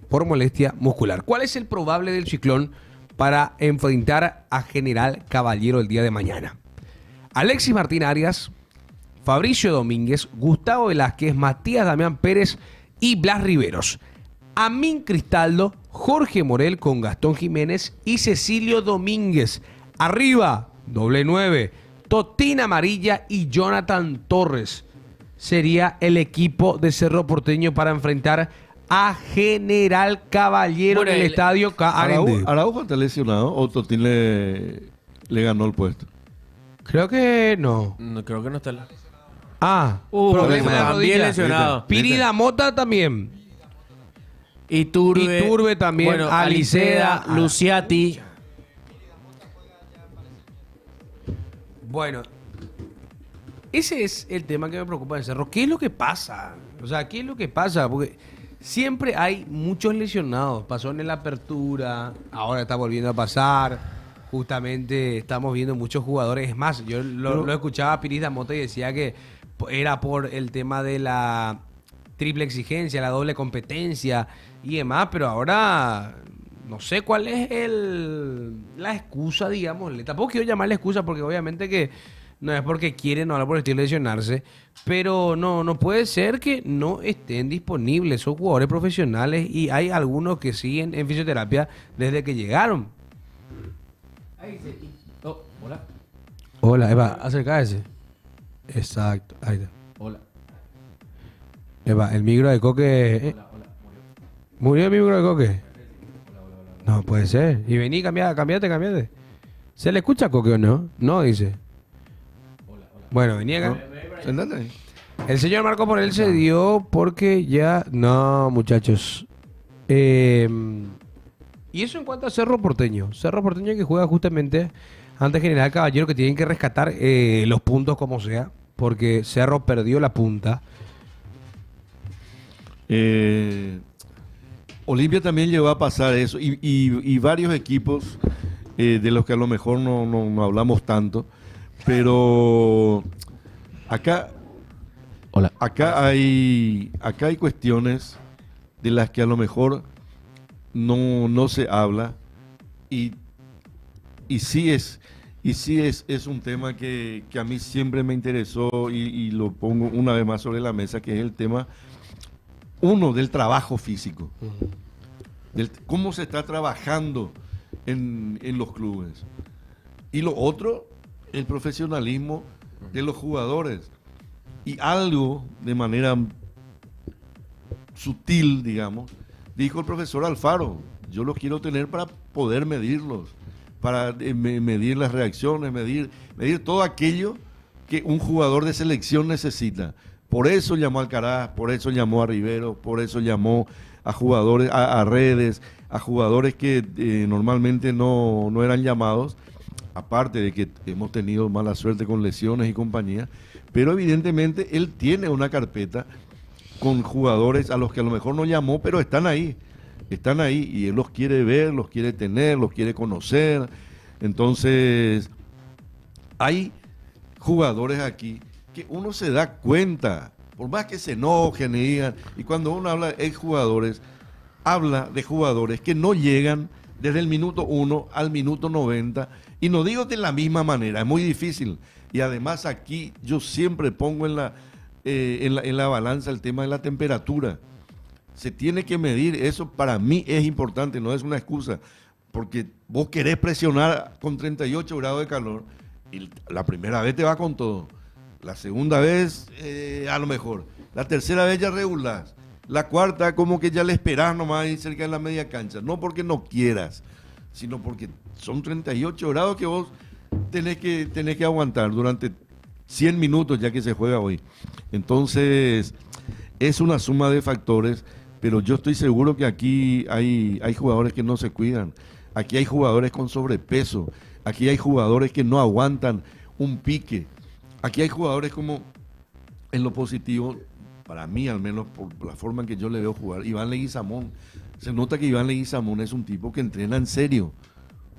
por molestia muscular. ¿Cuál es el probable del Ciclón para enfrentar a General Caballero el día de mañana? Alexis Martín Arias, Fabricio Domínguez, Gustavo Velázquez, Matías Damián Pérez y Blas Riveros. Amin Cristaldo, Jorge Morel con Gastón Jiménez y Cecilio Domínguez. Arriba, doble 9, Totín Amarilla y Jonathan Torres. Sería el equipo de Cerro Porteño para enfrentar a General Caballero en el estadio Arendé. ¿Araujo está lesionado o Totín le ganó el puesto? Creo que no. No, creo que no está. Problema de también rodilla. lesionado. Pirida Mota también. Iturbe. Iturbe también, Bueno, Aliceda, Luciati. Bueno, ese es el tema que me preocupa de Cerro. ¿Qué es lo que pasa? O sea, ¿qué es lo que pasa? Porque siempre hay muchos lesionados. Pasó en la apertura, ahora está volviendo a pasar. Justamente estamos viendo muchos jugadores. Es más, yo lo escuchaba a Pirida Mota y decía que era por el tema de la triple exigencia, la doble competencia y demás, pero ahora no sé cuál es la excusa, digamos. Tampoco quiero llamarle excusa porque obviamente que no es porque quieren, no habla por el estilo de lesionarse, pero no puede ser que no estén disponibles. Son jugadores profesionales y hay algunos que siguen en fisioterapia desde que llegaron. Hola. Hola, Eva, acércase. Exacto, ahí está. Hola. Eva, el micro de Coque. ¿Murió el micro de Coque? No, puede ser. Y vení, cambiate. ¿Se le escucha a Coque o no? No, dice. Bueno, vení acá. Sentate. El señor Marco Morel se dio porque ya... No, muchachos. Y eso en cuanto a Cerro Porteño. Cerro Porteño que juega justamente ante General Caballero, que tienen que rescatar los puntos como sea, porque Cerro perdió la punta. Olimpia también llegó a pasar eso y varios equipos de los que a lo mejor no hablamos tanto, pero acá hay cuestiones de las que a lo mejor no se habla y sí es un tema que a mí siempre me interesó y lo pongo una vez más sobre la mesa, que es el tema del trabajo físico, cómo se está trabajando en los clubes, y lo otro, el profesionalismo de los jugadores, y algo de manera sutil, digamos, dijo el profesor Alfaro: yo los quiero tener para poder medirlos, para medir las reacciones, medir todo aquello que un jugador de selección necesita. Por eso llamó a Alcaraz, por eso llamó a Rivero, por eso llamó a jugadores, a Redes, a jugadores que normalmente no eran llamados, aparte de que hemos tenido mala suerte con lesiones y compañía, pero evidentemente él tiene una carpeta con jugadores a los que a lo mejor no llamó, pero están ahí y él los quiere ver, los quiere tener, los quiere conocer. Entonces, hay jugadores aquí que uno se da cuenta, por más que se enojen y digan, y cuando uno habla de jugadores, habla de jugadores que no llegan desde el minuto 1 al minuto 90, y no digo de la misma manera, es muy difícil, y además aquí yo siempre pongo en la balanza el tema de la temperatura. Se tiene que medir, eso para mí es importante, no es una excusa, porque vos querés presionar con 38 grados de calor, y la primera vez te va con todo, la segunda vez a lo mejor, la tercera vez ya regulás, la cuarta como que ya le esperás nomás ahí cerca de la media cancha, no porque no quieras, sino porque son 38 grados que vos tenés que aguantar durante 100 minutos ya que se juega hoy. Entonces, es una suma de factores, pero yo estoy seguro que aquí hay jugadores que no se cuidan, aquí hay jugadores con sobrepeso, aquí hay jugadores que no aguantan un pique, aquí hay jugadores como, en lo positivo, para mí al menos por la forma en que yo le veo jugar, Iván Leguizamón. Se nota que Iván Leguizamón es un tipo que entrena en serio,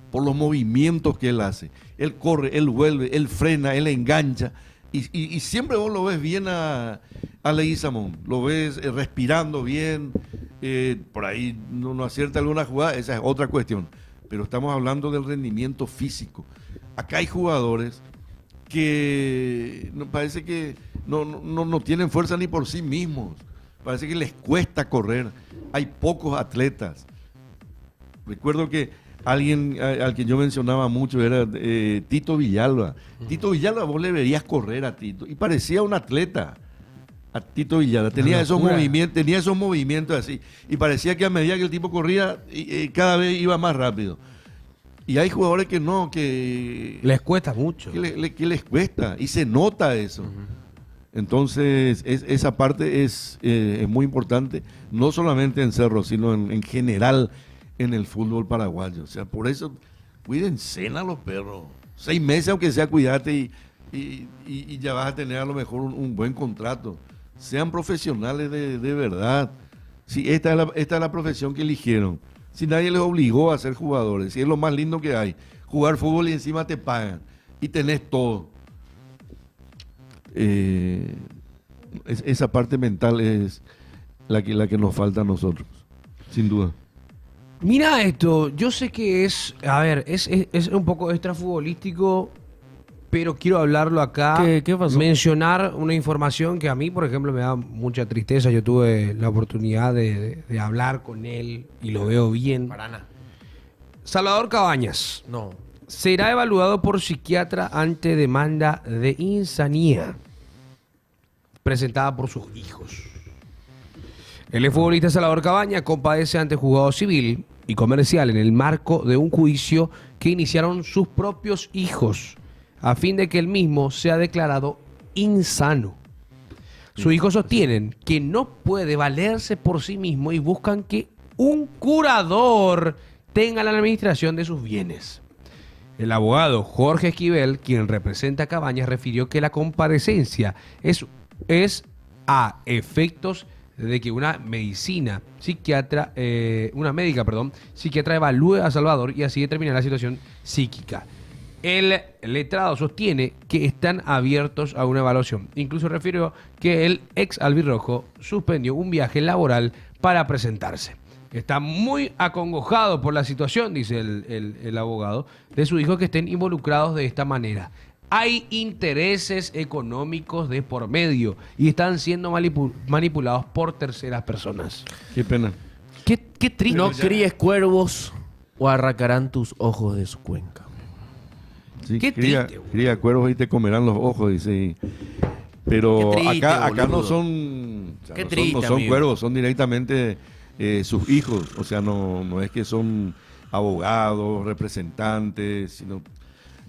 por los movimientos que él hace. Él corre, él vuelve, él frena, él engancha, y siempre vos lo ves bien a Leguizamón, lo ves respirando bien, por ahí no acierta alguna jugada, esa es otra cuestión. Pero estamos hablando del rendimiento físico. Acá hay jugadores que parece que no tienen fuerza ni por sí mismos. Parece que les cuesta correr. Hay pocos atletas. Recuerdo que alguien al que yo mencionaba mucho era Tito Villalba. Tito Villalba, vos le verías correr a Tito y parecía un atleta. A Tito Villalba tenía esos movimientos así y parecía que a medida que el tipo corría cada vez iba más rápido. Y hay jugadores que no, que Les cuesta mucho. que les cuesta y se nota eso. Entonces, esa parte es muy importante, no solamente en Cerro, sino en general en el fútbol paraguayo. O sea, por eso, cuídense a los perros. 6 meses, aunque sea, cuídate y ya vas a tener a lo mejor un buen contrato. Sean profesionales de verdad. Si esta es la profesión que eligieron. Si nadie les obligó a ser jugadores. Si es lo más lindo que hay. Jugar fútbol y encima te pagan. Y tenés todo. Esa parte mental es la que nos falta a nosotros, sin duda. Mira esto, yo sé que es un poco extrafutbolístico, pero quiero hablarlo acá. ¿Qué pasó? Mencionar una información que a mí, por ejemplo, me da mucha tristeza. Yo tuve la oportunidad de hablar con él y lo veo bien. Paraná. Salvador Cabañas No. será evaluado por psiquiatra ante demanda de insanía presentada por sus hijos. El exfutbolista Salvador Cabañas compadece ante juzgado civil y comercial en el marco de un juicio que iniciaron sus propios hijos a fin de que el mismo sea declarado insano. Sus hijos sostienen que no puede valerse por sí mismo y buscan que un curador tenga la administración de sus bienes. El abogado Jorge Esquivel, quien representa a Cabañas, refirió que la comparecencia es a efectos de que una médica psiquiatra evalúe a Salvador y así determinar la situación psíquica. El letrado sostiene que están abiertos a una evaluación. Incluso refirió que el ex albirrojo suspendió un viaje laboral para presentarse. Está muy acongojado por la situación, dice el abogado, de su hijo que estén involucrados de esta manera. Hay intereses económicos de por medio y están siendo manipulados por terceras personas. Qué pena. Qué triste. No críes cuervos o arrancarán tus ojos de su cuenca. Sí, Qué triste, güey. cría cuervos y te comerán los ojos, dice. Pero Qué triste, acá no boludo. son, o sea, Qué no triste, son amigo. cuervos, son directamente sus hijos. O sea, no es que son abogados, representantes, sino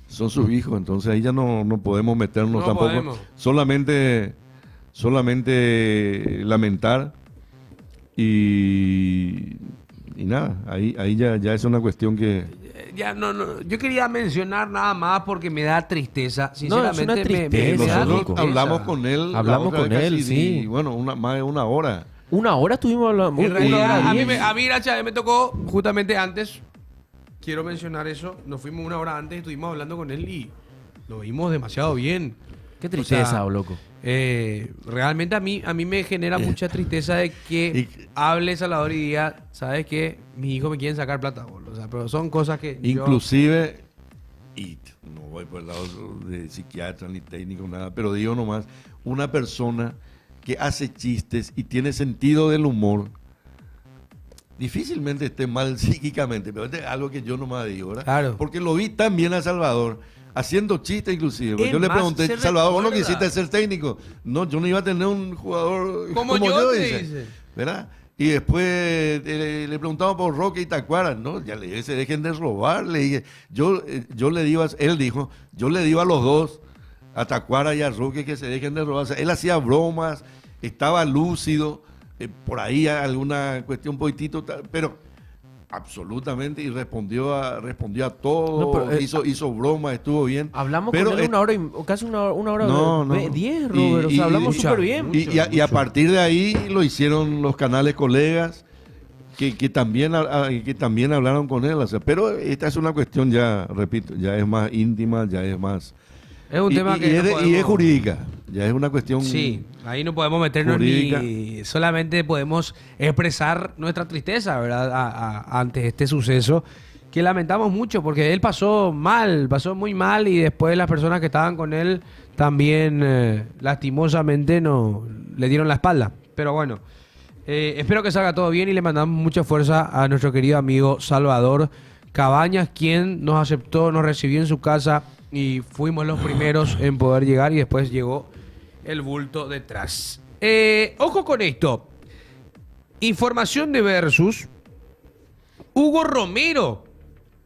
son sus hijos. Entonces ahí ya no podemos meternos No tampoco. podemos. Solamente lamentar y nada, ahí ya es una cuestión que... Yo quería mencionar nada más porque me da tristeza. Sinceramente, una tristeza, me da nosotros tristeza. hablamos con él. Hablamos la otra con vez él, casi sí. Y bueno, más de una hora. Una hora estuvimos hablando. En realidad, Una hora a mí, 10. gracias, me tocó justamente antes. Quiero mencionar eso. Nos fuimos una hora antes, estuvimos hablando con él y lo vimos demasiado bien. Qué tristeza, O sea, loco. Realmente a mí me genera mucha tristeza de que hable Salvador y diga, ¿sabes qué? Mis hijos me quieren sacar plata, boludo. O sea, pero son cosas que Inclusive, y no voy por el lado de psiquiatra ni técnico, nada, pero digo nomás, una persona que hace chistes y tiene sentido del humor, difícilmente esté mal psíquicamente, pero es algo que yo nomás digo, ¿verdad? Claro. Porque lo vi también a Salvador, haciendo chistes inclusive. Porque Es yo le más, pregunté, se Salvador, ¿vos no recuerda. quisiste ser técnico? No, yo no iba a tener un jugador Como yo, te dice. dice. ¿Verdad? Y después le preguntamos por Roque y Tacuara, ¿no? Ya le dije, se dejen de robar. Le dije, yo le digo, él dijo, yo le digo a los dos, a Tacuara y a Roque, que se dejen de robar. O sea, él hacía bromas, estaba lúcido, por ahí alguna cuestión poquitito, pero absolutamente, y respondió a todo, No, pero, hizo bromas, estuvo bien. Hablamos pero con él una hora y casi una hora No, no. 10, Robert. O sea, hablamos y- súper bien. Y a partir de ahí lo hicieron los canales colegas que también hablaron con él. O sea, pero esta es una cuestión ya, repito, ya es más íntima, ya es más Es un tema que y no es y podemos- es jurídica. Ya es una cuestión. Sí, ahí no podemos meternos Jurídica. ni solamente podemos expresar nuestra tristeza, ¿verdad? Ante este suceso que lamentamos mucho porque él pasó mal, pasó muy mal y después las personas que estaban con él también lastimosamente no le dieron la espalda. Pero bueno, espero que salga todo bien y le mandamos mucha fuerza a nuestro querido amigo Salvador Cabañas, quien nos aceptó, nos recibió en su casa y fuimos los primeros en poder llegar y después llegó el bulto detrás. Ojo con esto. Información de Versus. Hugo Romero,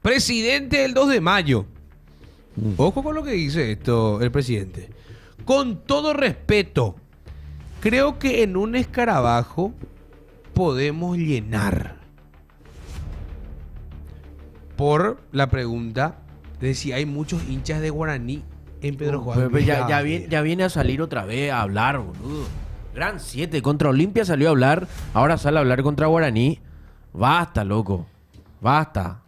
presidente del 2 de mayo. Ojo con lo que dice esto el presidente. Con todo respeto, creo que en un escarabajo podemos llenar. Por la pregunta de si hay muchos hinchas de Guaraní en Pedro Juan. Pero ya viene a salir otra vez a hablar, boludo. Gran 7 contra Olimpia salió a hablar. Ahora sale a hablar contra Guaraní. Basta, loco. Basta.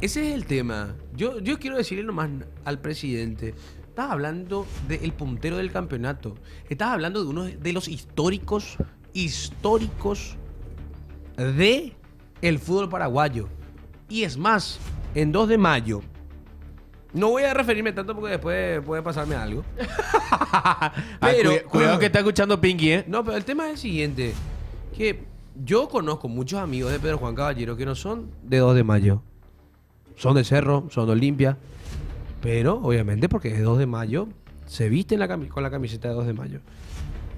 Ese es el tema. Yo quiero decirle nomás al presidente. Estás hablando del puntero del campeonato. Estás hablando de uno de los históricos de el fútbol paraguayo. Y es más, en 2 de mayo. No voy a referirme tanto porque después puede pasarme algo. Pero Cuidado que está escuchando Pinky, ¿eh? No, pero el tema es el siguiente. Que yo conozco muchos amigos de Pedro Juan Caballero que no son de 2 de mayo. Son de Cerro, son de Olimpia. Pero, obviamente, porque es 2 de mayo, se visten con la camiseta de 2 de mayo.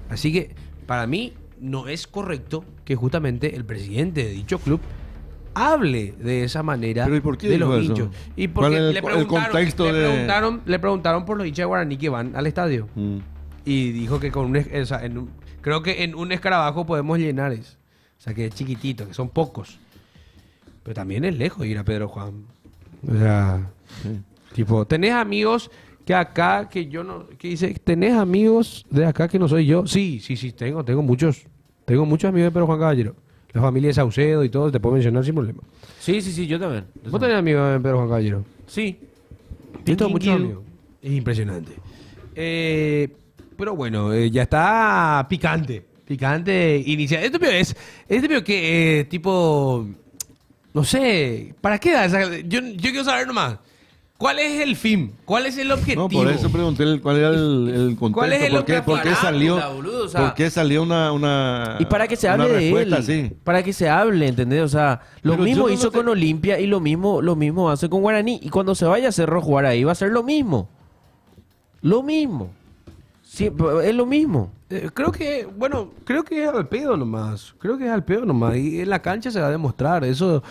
Así que, para mí, no es correcto que justamente el presidente de dicho club hable de esa manera ¿Pero y por qué de los dijo eso? hinchos. Y ¿Cuál porque es el contexto de...? le preguntaron por los hinchas de Guaraní que van al estadio. Mm. Y dijo que con creo que en un escarabajo podemos llenar eso. O sea, que es chiquitito, que son pocos. Pero también es lejos ir a Pedro Juan. O sea, tipo, tenés amigos que acá, que yo no... Que dice, ¿tenés amigos de acá que no soy yo? Sí, tengo muchos. Tengo muchos amigos de Pedro Juan Caballero. La familia de Saucedo y todo, te puedo mencionar sin problema. Sí, yo también. ¿Vos tenés amigos de Pedro Juan Caballero? Sí. Yo tengo muchos amigos. Es impresionante. Pero bueno, ya está picante. Picante inicial. Este video que tipo... No sé. ¿Para qué da esa? Yo quiero saber nomás. ¿Cuál es el fin? ¿Cuál es el objetivo? No, por eso pregunté cuál era el contexto. ¿Cuál es el ¿Por qué salió, boludo? O sea, ¿por qué salió una Y para que se una hable de respuesta él. así? Para que se hable, ¿entendés? O sea, lo Pero mismo yo no hizo lo con Olimpia y lo mismo hace con Guaraní. Y cuando se vaya a Cerro a jugar ahí va a ser lo mismo. Lo mismo. Sí, es lo mismo. Creo que es al pedo nomás. Y en la cancha se va a demostrar eso.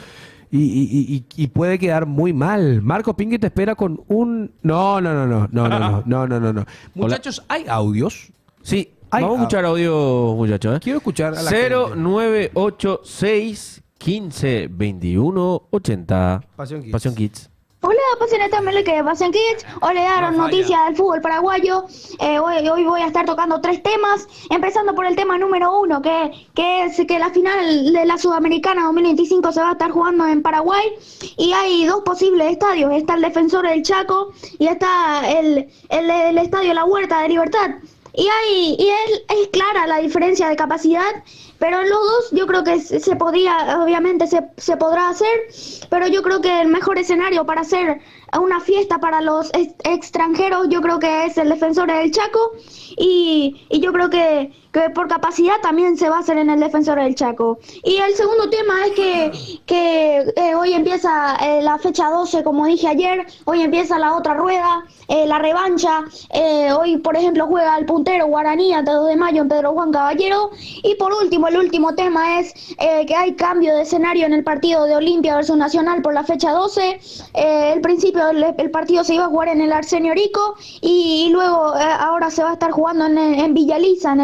Y puede quedar muy mal. Marco Pingui te espera con un... No. Muchachos, ¿hay audios? Sí, Ay, vamos a escuchar audio, muchachos. Quiero escuchar a la gente. 0986 15 21 80. Pasión Kids. Hola, pasiones también que de Pasión Kids. Hoy le dieron No falla. noticias del fútbol paraguayo. Hoy voy a estar tocando 3 temas, empezando por el tema número 1, que es que la final de la Sudamericana 2025 se va a estar jugando en Paraguay y hay 2 posibles estadios. Está el Defensor del Chaco y está el estadio La Huerta de Libertad. Es clara la diferencia de capacidad, pero en los dos yo creo que se podría, obviamente se podrá hacer, pero yo creo que el mejor escenario para hacer una fiesta para los extranjeros yo creo que es el Defensor del Chaco y yo creo que por capacidad también se va a hacer en el Defensor del Chaco. Y el segundo tema es que hoy empieza la fecha 12, como dije ayer, hoy empieza la otra rueda, la revancha. Hoy, por ejemplo, juega el puntero Guaraní ante 2 de mayo en Pedro Juan Caballero. Y por último, el último tema es que hay cambio de escenario en el partido de Olimpia versus Nacional por la fecha 12. El principio el partido se iba a jugar en el Arsenio Rico y luego ahora se va a estar jugando en Villa Lisa,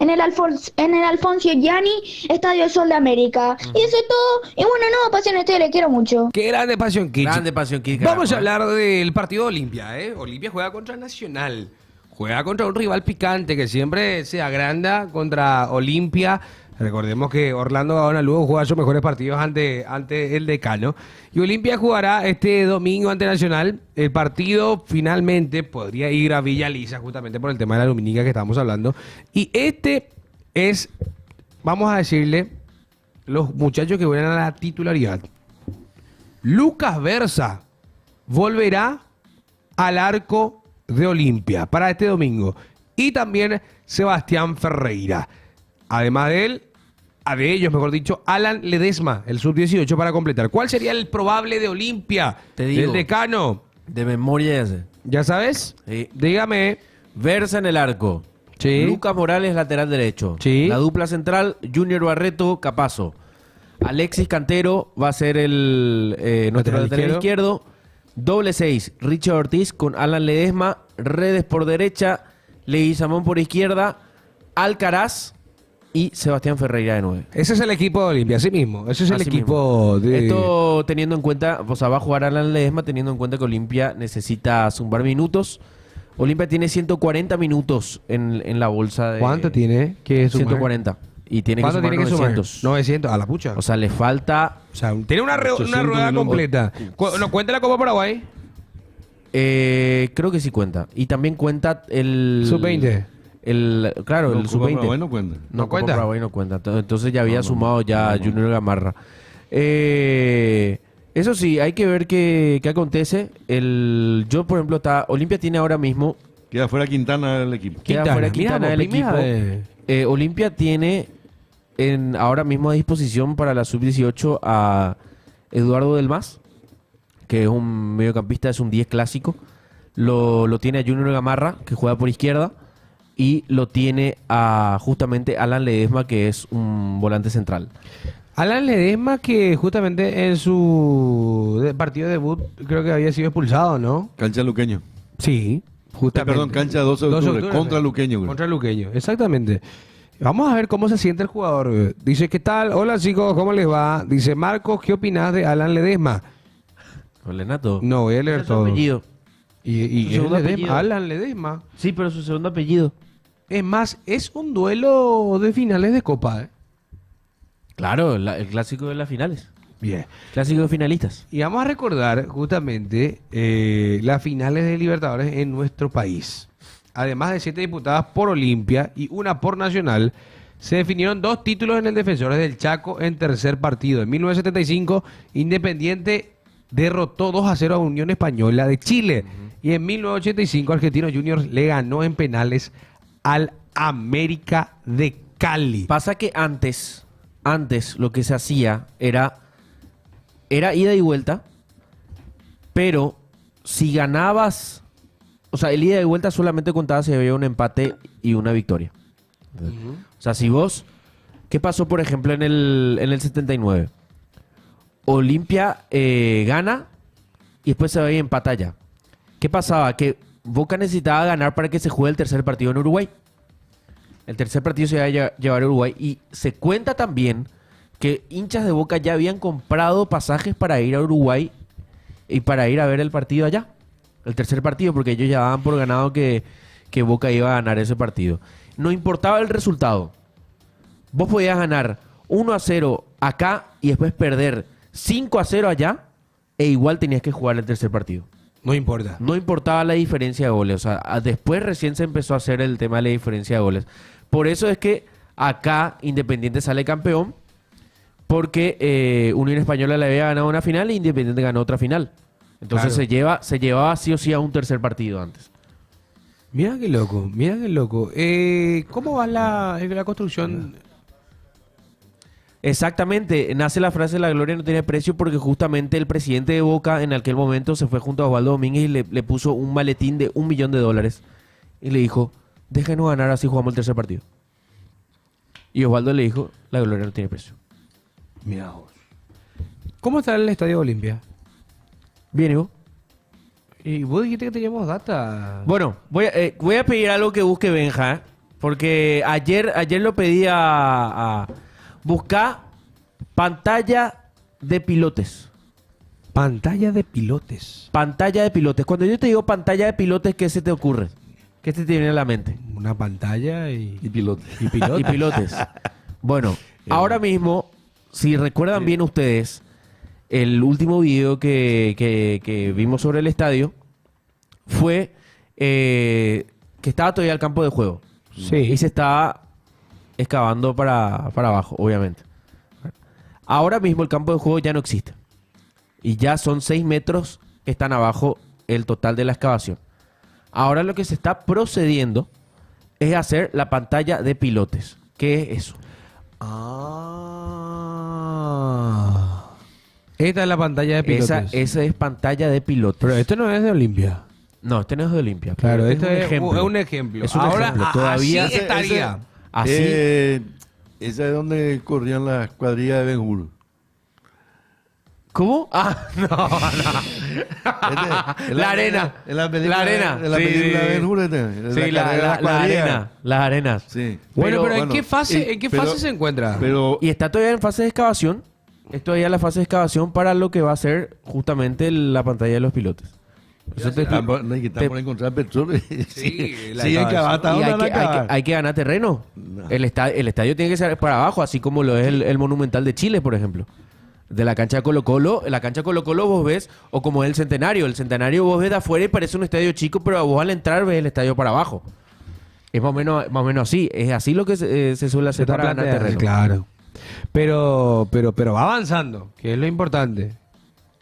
en el Alfonso Gianni, Estadio del Sol de América. Y eso es todo. Y bueno, no, Pasión Estelar, le quiero mucho. Qué grande Pasión Kids. Grande Pasión Kids. Vamos a carajo, hablar del partido de Olimpia, ¿eh? Olimpia juega contra Nacional. Juega contra un rival picante que siempre se agranda contra Olimpia. Recordemos que Orlando Gaona luego juega sus mejores partidos ante el Decano. Y Olimpia jugará este domingo ante Nacional. El partido finalmente podría ir a Villa Lisa, justamente por el tema de la luminica que estamos hablando. Y este es, vamos a decirle, los muchachos que vuelven a la titularidad. Lucas Versa volverá al arco de Olimpia para este domingo. Y también Sebastián Ferreira. Además de ellos, mejor dicho, Alan Ledesma, el sub-18 para completar. ¿Cuál sería el probable de Olimpia? Te digo. Del Decano. De memoria ese. ¿Ya sabes? Sí. Dígame. Versa en el arco. Sí. Lucas Morales, lateral derecho. Sí. La dupla central, Junior Barreto, Capazo. Alexis Cantero va a ser nuestro lateral izquierdo. Doble 6, Richard Ortiz con Alan Ledesma. Redes por derecha, Leguizamón por izquierda. Alcaraz y Sebastián Ferreira de 9. Ese es el equipo de Olimpia, así mismo. Ese es el Así equipo de... Esto teniendo en cuenta, o sea, va a jugar Alan Ledesma teniendo en cuenta que Olimpia necesita zumbar minutos. Olimpia tiene 140 minutos en la bolsa de... ¿Cuánto tiene que sumar? 140. Y tiene que ¿Cuánto sumar tiene que 900. sumar? 900, a la pucha. O sea, le falta... O sea, tiene una 800 rueda minutos. completa. ¿Nos cuenta la Copa Paraguay? creo que sí cuenta. Y también cuenta el... Sub-20. Claro, No, el Copa sub-20. Paraguay no cuenta. No ¿No Copa cuenta? Paraguay no cuenta. Entonces ya había No, sumado ya no. Junior Gamarra. Eso sí, hay que ver qué acontece. Yo, por ejemplo, Olimpia tiene ahora mismo... Queda fuera Quintana del equipo. Queda fuera Quintana del equipo. Olimpia tiene ahora mismo a disposición para la sub-18 a Eduardo Del Mas, que es un mediocampista, es un 10 clásico. Lo tiene a Junior Gamarra, que juega por izquierda. Y lo tiene a justamente Alan Ledesma, que es un volante central. Alan Ledesma, que justamente en su partido de debut creo que había sido expulsado, ¿no? Cancha Luqueño. Sí, justamente. Perdón, cancha 12 de 12 de octubre, octubre, contra sí. Luqueño. güey. Contra Luqueño, exactamente. Vamos a ver cómo se siente el jugador. Dice, ¿qué tal? Hola chicos, ¿cómo les va? Dice, Marcos, ¿qué opinas de Alan Ledesma? Lenato. No, voy a leer Ese es su todo. apellido. Y Su es segundo Ledesma, apellido. Alan Ledesma. Sí, pero su segundo apellido. Es más, es un duelo de finales de Copa, ¿eh? Claro, el clásico de las finales. Bien. Clásico de finalistas. Y vamos a recordar justamente las finales de Libertadores en nuestro país. Además de 7 disputadas por Olimpia y una por Nacional, se definieron 2 títulos en el Defensores del Chaco en tercer partido. En 1975, Independiente derrotó 2-0 a Unión Española de Chile. Y en 1985, Argentinos Juniors le ganó en penales al América de Cali. Pasa que antes lo que se hacía era ida y vuelta, pero si ganabas, o sea, el ida y vuelta solamente contaba si había un empate y una victoria. O sea, si vos, ¿qué pasó por ejemplo en el 79? Olimpia gana y después se va y empata ya. ¿Qué pasaba? Que Boca necesitaba ganar para que se juegue el tercer partido en Uruguay. El tercer partido se iba a llevar a Uruguay. Y se cuenta también que hinchas de Boca ya habían comprado pasajes para ir a Uruguay y para ir a ver el partido allá. El tercer partido, porque ellos ya daban por ganado que Boca iba a ganar ese partido. No importaba el resultado. Vos podías ganar 1-0 acá y después perder 5-0 allá e igual tenías que jugar el tercer partido. No importa. No importaba la diferencia de goles. O sea, después recién se empezó a hacer el tema de la diferencia de goles. Por eso es que acá Independiente sale campeón, porque Unión Española le había ganado una final e Independiente ganó otra final. Entonces Claro. se llevaba sí o sí a un tercer partido antes. Mira qué loco, mira qué loco. ¿Cómo va la construcción? Exactamente, nace la frase la gloria no tiene precio porque justamente el presidente de Boca en aquel momento se fue junto a Osvaldo Domínguez y le puso un maletín de $1 millón y le dijo, déjenos ganar así jugamos el tercer partido. Y Osvaldo le dijo, la gloria no tiene precio. Mira vos. ¿Cómo está el Estadio Olimpia? Bien, ¿y vos? Y vos dijiste que teníamos data. Bueno, voy a pedir algo que busque Benja, ¿eh? Porque ayer lo pedí a buscar pantalla de pilotes. Pantalla de pilotes. Pantalla de pilotes. Cuando yo te digo pantalla de pilotes, ¿qué se te ocurre? ¿Qué se te viene a la mente? Una pantalla y Y pilote. pilotes. Y pilotes. Bueno, ahora mismo, si recuerdan bien ustedes, el último video que vimos sobre el estadio fue que estaba todavía el campo de juego. Sí. Y se estaba excavando para abajo, obviamente. Ahora mismo el campo de juego ya no existe. Y ya son 6 metros que están abajo el total de la excavación. Ahora lo que se está procediendo es hacer la pantalla de pilotes. ¿Qué es eso? Esta es la pantalla de pilotos. Esa es pantalla de pilotes. Pero esto no es de Olimpia. No, este no es de Olimpia. Claro, pero esto es un ejemplo. Es un Ahora, ejemplo. Todavía así estaría. así. Esa es donde corrían las cuadrillas de Ben Hur. ¿Cómo? Ah, no. La arena. En la película, La arena. En la Sí, película sí. de Ben Hur. Sí, la cuadrilla. arena. Las arenas. Sí. Bueno, pero ¿en bueno, qué fase, pero- se encuentra? Pero Y está todavía en fase de excavación. Esto ya es la fase de excavación para lo que va a ser justamente la pantalla de los pilotes. Eso te explico. no hay que estar por encontrar petróleo. Sí, la sí, excavación. Y hay que ganar terreno. No. El estadio tiene que ser para abajo, así como lo es el Monumental de Chile, por ejemplo. De la cancha de Colo-Colo, en la cancha de Colo-Colo vos ves, o como es el Centenario. El Centenario vos ves de afuera y parece un estadio chico, pero vos al entrar ves el estadio para abajo. Es más o menos así. Es así lo que se suele hacer para ganar terreno. Claro. Pero va avanzando, que es lo importante.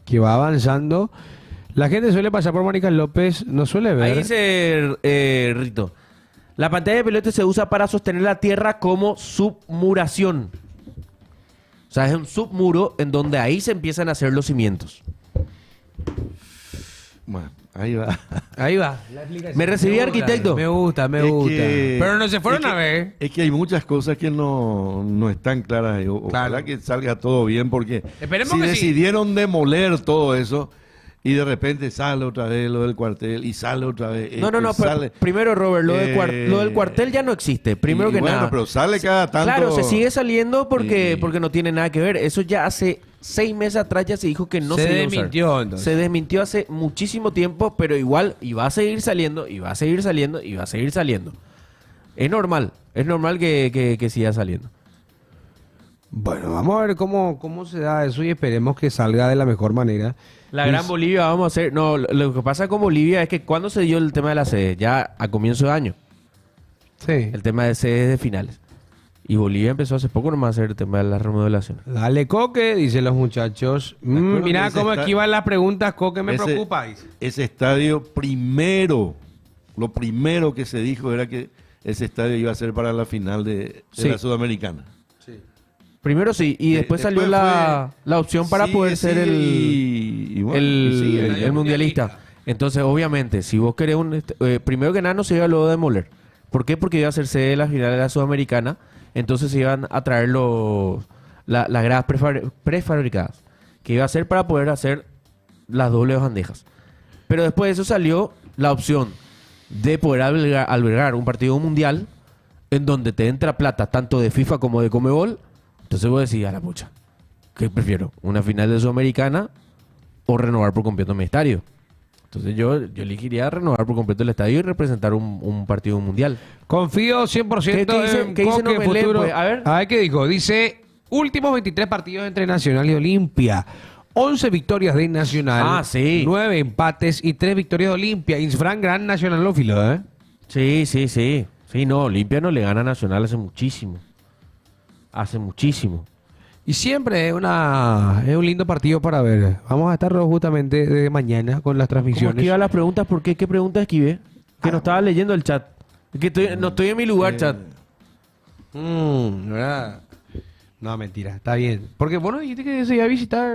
Que va avanzando. La gente suele pasar por Mónica López, no suele ver. Ahí dice Rito. La pantalla de pilotes se usa para sostener la tierra como submuración. O sea, es un submuro en donde ahí se empiezan a hacer los cimientos. Bueno, ahí va. Ahí va. ¿Me recibí, arquitecto? Me gusta. Es Pero que- no se fueron es que- a ver. Es que hay muchas cosas que no están claras. Ojalá Claro. que salga todo bien, porque Esperemos si que sí. decidieron demoler todo eso y de repente sale otra vez lo del cuartel y sale otra vez. No, pero sale, primero, Robert, lo del cuartel ya no existe. Primero y que bueno, nada. pero sale cada tanto. Claro, se sigue saliendo porque Y- no tiene nada que ver. Eso ya hace 6 meses atrás ya se dijo que no Se se iba a usar. desmintió, entonces. Se desmintió hace muchísimo tiempo, pero igual y va a seguir saliendo, y va a seguir saliendo, y va a seguir saliendo. Es normal que siga saliendo. Bueno, vamos a ver cómo se da eso y esperemos que salga de la mejor manera. La Y- Gran Bolivia vamos a hacer... No, lo que pasa con Bolivia es que cuando se dio el tema de la sede, ya a comienzo de año, Sí. el tema de sedes de finales. Y Bolivia empezó hace poco nomás a hacer el tema de la remodelación. Dale, Coque, dicen los muchachos. acuerdo Mira que ese cómo está- esquivan las preguntas, Coque, me ese- preocupa. Ese estadio lo primero que se dijo era que ese estadio iba a ser para la final de Sí. la Sudamericana. Primero sí, y después salió después la opción para poder ser y bueno, y sigue, el mundialista. Entonces, obviamente, si vos querés primero que nada no se iba luego a demoler. ¿Por qué? Porque iba a ser sede de la final de la Sudamericana. Entonces se iban a traer las gradas prefabricadas. Que iba a ser para poder hacer las dobles bandejas. Pero después de eso salió la opción de poder albergar un partido mundial en donde te entra plata tanto de FIFA como de Conmebol. Entonces vos decís, a la pucha, ¿qué prefiero? ¿Una final de Sudamericana o renovar por completo mi estadio? Entonces yo elegiría renovar por completo el estadio y representar un partido mundial. Confío 100% ¿Qué dice- en qué dice Coque Nomelé, futuro. pues? A ver. ¿Qué dijo? Dice, últimos 23 partidos entre Nacional y Olimpia. 11 victorias de Nacional. Ah, sí. 9 empates y 3 victorias de Olimpia. Insfran, gran nacionalófilo, ¿eh? Sí. Sí, no, Olimpia no le gana a Nacional hace muchísimo. Hace muchísimo. Y siempre es un lindo partido para ver. Vamos a estar justamente de mañana con las ¿Cómo transmisiones. esquiva las preguntas? ¿Por qué? ¿Qué preguntas esquivé? Que no estaba leyendo el chat. Es que no estoy en mi lugar, chat. ¿Verdad? No, mentira, está bien. Porque vos no dijiste que se iba a visitar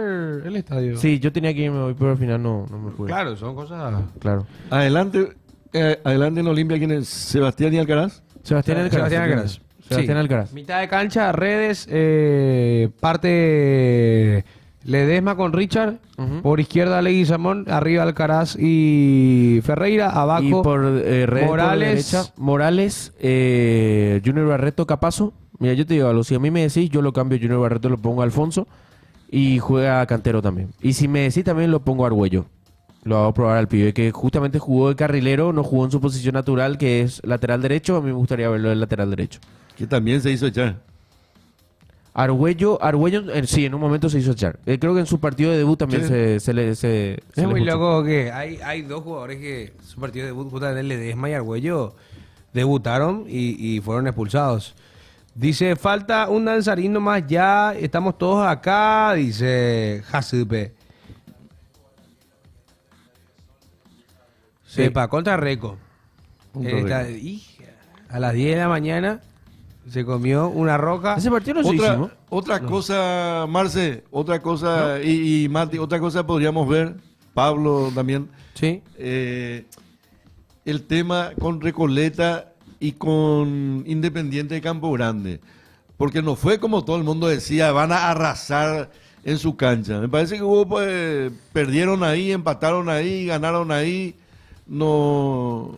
el estadio. Sí, yo tenía que irme hoy, pero al final no me pude. Claro, son cosas... Claro. Adelante en Olimpia, ¿quién es? ¿Sebastián y Alcaraz? Sebastián Alcaraz. Sebastián Alcaraz. Sebastián Sí. Alcaraz. Mitad de cancha, redes, parte Ledesma con Richard, Ujú. por izquierda Leguizamón, arriba Alcaraz y Ferreira, abajo Y por redes Morales. por derecha, Morales, Junior Barreto, Capazo. Mira, yo te digo algo, si a mí me decís, yo lo cambio Junior Barreto, lo pongo a Alfonso y juega Cantero también. Y si me decís, también lo pongo a Argüello. Lo hago probar al pibe, que justamente jugó de carrilero, no jugó en su posición natural, que es lateral derecho. A mí me gustaría verlo en lateral derecho. Que también se hizo echar. Argüello, sí, en un momento se hizo echar. Creo que en su partido de debut también Sí. se le Es muy escuchó. loco que hay dos jugadores que su partido de debut, justamente Ledesma y Argüello, debutaron y fueron expulsados. Dice, falta un danzarín nomás ya, estamos todos acá, dice Jasupe. Sí. Sepa, contra Reco. Contra Reco. Hija, a las 10 de la mañana se comió una roca. Ese partido no se hicimos. Otra cosa, Marce, otra cosa, y Mati, otra cosa podríamos ver, Pablo también, Sí. el tema con Recoleta y con Independiente de Campo Grande. Porque no fue como todo el mundo decía, van a arrasar en su cancha. Me parece que hubo, pues, perdieron ahí, empataron ahí, ganaron ahí. No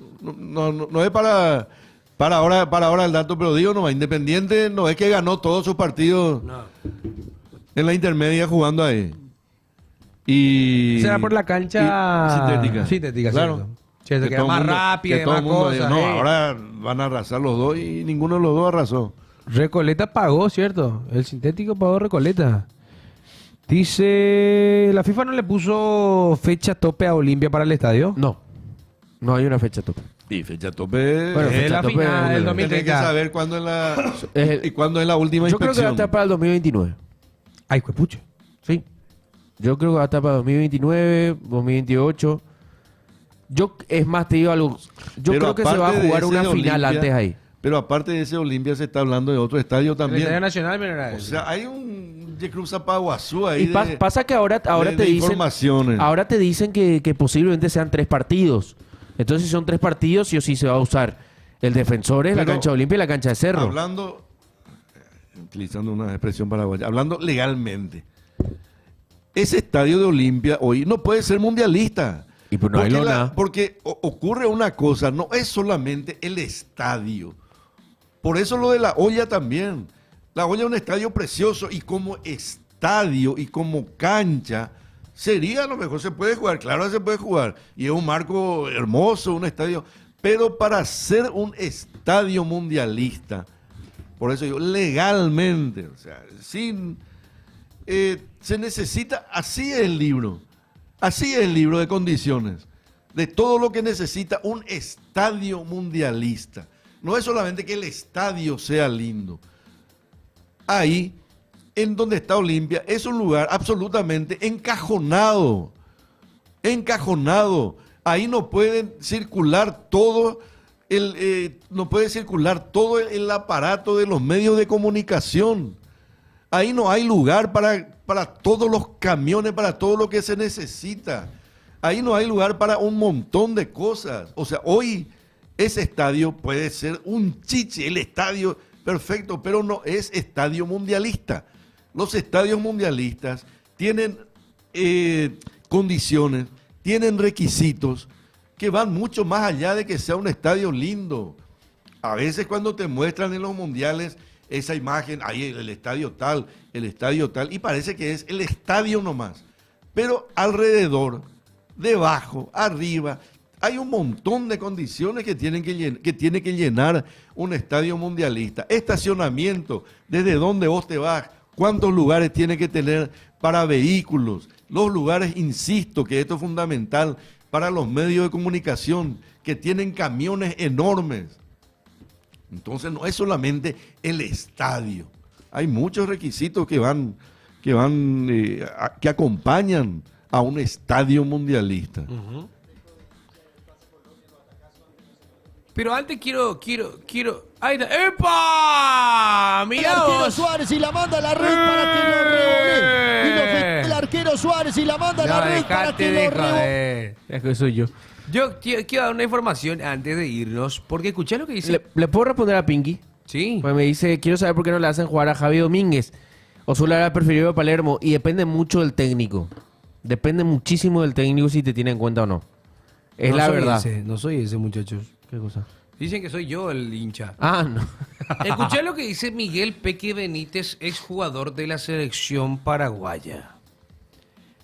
es para ahora el dato, pero digo, no, Independiente no es que ganó todos sus partidos No. en la intermedia jugando ahí. Y Será por la cancha sintética. Sintética, claro. cierto. Cierto, que todo era más el mundo- rápida, que todo más el mundo cosas. diga, no, ahora van a arrasar los dos y ninguno de los dos arrasó. Recoleta pagó, ¿cierto? El sintético pagó Recoleta. Dice, la FIFA no le puso fecha tope a Olimpia para el estadio. No. No hay una fecha tope. Y fecha tope. Bueno, Es fecha la tope, final del bueno. 2030. Tenés que saber cuándo es la, Es- y cuándo es la última Yo creo que va a inspección. estar para el 2029. Ay, pucha. Sí. Yo creo que va a estar para 2029, 2028. Es más, te digo algo. Yo Pero creo que se va a aparte de jugar ese una de final Olimpia, antes ahí. Pero aparte de ese Olimpia se está hablando de otro estadio El Estadio también. Nacional, pero era O ese. sea, hay un de Cruz Zapaguazú ahí Y pasa que ahora de te dicen, informaciones. ahora te dicen que posiblemente sean 3 partidos. Entonces, si son 3 partidos, sí o sí se va a usar el Defensores, la Pero cancha de Olimpia y la cancha de Cerro. Hablando, utilizando una expresión paraguaya, hablando legalmente, ese estadio de Olimpia hoy no puede ser mundialista. Y pues no hay Porque lona. porque ocurre una cosa, no es solamente el estadio. Por eso lo de La Hoya también. La Hoya es un estadio precioso y como estadio y como cancha sería, a lo mejor se puede jugar, claro que se puede jugar. Y es un marco hermoso, un estadio. Pero para ser un estadio mundialista, por eso digo, legalmente, o sea, sin, se necesita, así es el libro de condiciones, de todo lo que necesita un estadio mundialista. No es solamente que el estadio sea lindo. Ahí, en donde está Olimpia, es un lugar absolutamente encajonado. Encajonado. Ahí no pueden circular todo no puede circular todo el aparato de los medios de comunicación. Ahí no hay lugar para todos los camiones, para todo lo que se necesita. Ahí no hay lugar para un montón de cosas. O sea, hoy ese estadio puede ser un chiche, el estadio perfecto, pero no es estadio mundialista. Los estadios mundialistas tienen condiciones, tienen requisitos que van mucho más allá de que sea un estadio lindo. A veces cuando te muestran en los mundiales esa imagen, ahí el estadio tal, y parece que es el estadio nomás. Pero alrededor, debajo, arriba, hay un montón de condiciones que tiene que llenar un estadio mundialista. Estacionamiento, desde dónde vos te vas, cuántos lugares tiene que tener para vehículos. Los lugares, insisto, que esto es fundamental para los medios de comunicación, que tienen camiones enormes. Entonces no es solamente el estadio. Hay muchos requisitos que acompañan a un estadio mundialista. Pero antes quiero. ¡Ahí está! ¡Epa! El ¡Mira arquero vos! Suárez y la manda a la red para que lo rebole. Y lo festeja el arquero Suárez y la manda a la No, red para dejate que de lo rebole. joder. Es que soy yo. Yo quiero dar una información antes de irnos, porque escuché lo que dice. ¿Le puedo responder a Pinky? Sí. Pues me dice, quiero saber por qué no le hacen jugar a Javi Domínguez. Osula era preferido a Palermo y depende mucho del técnico. Depende muchísimo del técnico si te tiene en cuenta o no. Es No la soy verdad. no soy ese, muchachos. ¿Qué cosa? Dicen que soy yo el hincha. Ah, no. Escuché lo que dice Miguel Peque Benítez, exjugador de la selección paraguaya.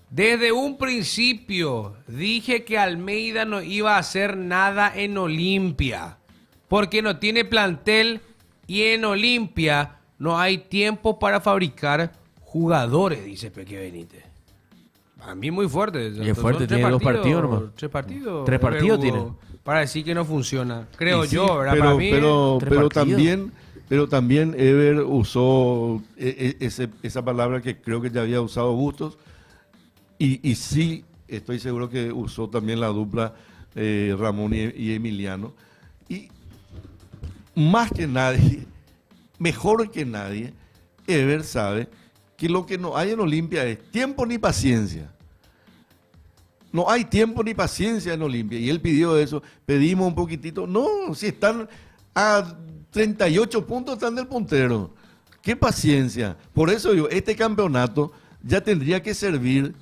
Desde un principio dije que Almeida no iba a hacer nada en Olimpia, porque no tiene plantel y en Olimpia no hay tiempo para fabricar jugadores, dice Peque Benítez. A mí muy fuerte. Y es fuerte, tiene 2 partidos nomás. 3 partidos. 3 partidos Hugo, tiene. Para decir que no funciona. Creo Y sí, yo, ¿verdad? Para mí, pero también Ever usó esa palabra que creo que ya había usado Bustos. Y sí, estoy seguro que usó también la dupla Ramón y Emiliano. Y más que nadie, mejor que nadie, Ever sabe que lo que no hay en Olimpia es tiempo ni paciencia. No hay tiempo ni paciencia en Olimpia. Y él pidió eso, pedimos un poquitito. No, si están a 38 puntos, están del puntero. ¡Qué paciencia! Por eso yo, este campeonato ya tendría que servir,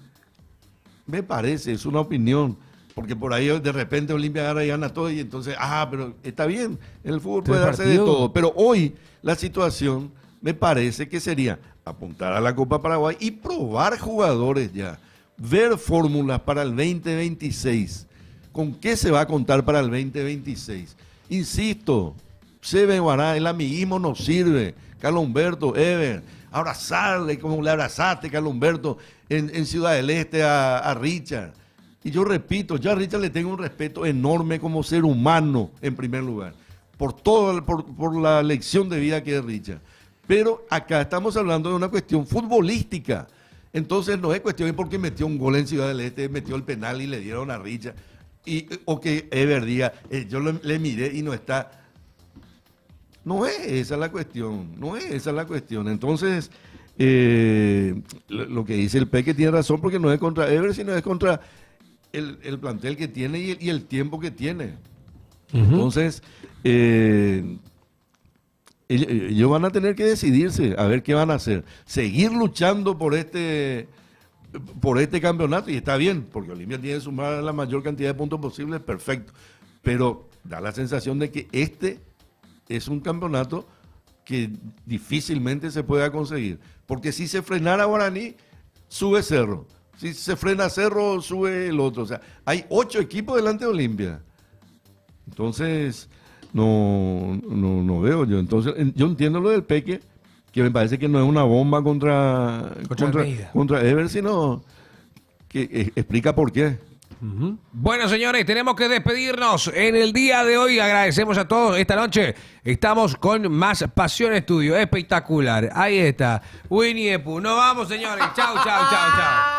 me parece, es una opinión. Porque por ahí de repente Olimpia agarra y gana todo y entonces, pero está bien, en el fútbol puede darse de todo. Pero hoy la situación me parece que sería apuntar a la Copa Paraguay y probar jugadores ya. Ver fórmulas para el 2026. ¿Con qué se va a contar para el 2026? Insisto, Sebe Guará, el amiguismo no sirve. Carlos Humberto, Ever, abrazarle como le abrazaste, Carlos Humberto, en Ciudad del Este a Richard. Y yo repito, yo a Richard le tengo un respeto enorme como ser humano, en primer lugar, por la lección de vida que es Richard. Pero acá estamos hablando de una cuestión futbolística. Entonces no es cuestión de porque metió un gol en Ciudad del Este, metió el penal y le dieron a Richard. O que Ever diga, yo le miré y no está. No es esa la cuestión, no es esa la cuestión. Entonces, lo que dice el Peque tiene razón porque no es contra Ever, sino es contra el plantel que tiene y el tiempo que tiene. Entonces, ellos van a tener que decidirse a ver qué van a hacer. Seguir luchando por este campeonato, y está bien, porque Olimpia tiene que sumar la mayor cantidad de puntos posibles, perfecto. Pero da la sensación de que este es un campeonato que difícilmente se pueda conseguir. Porque si se frenara Guaraní, sube Cerro. Si se frena Cerro, sube el otro. O sea, hay 8 equipos delante de Olimpia. Entonces, no veo yo. Entonces, yo entiendo lo del Peque, que me parece que no es una bomba contra Ever, sino que explica por qué. Bueno, señores, tenemos que despedirnos en el día de hoy. Agradecemos a todos. Esta noche estamos con más Pasión Estudio. Espectacular. Ahí está. Winnie the Pooh. Nos vamos, señores. Chau, chau, chau, chau.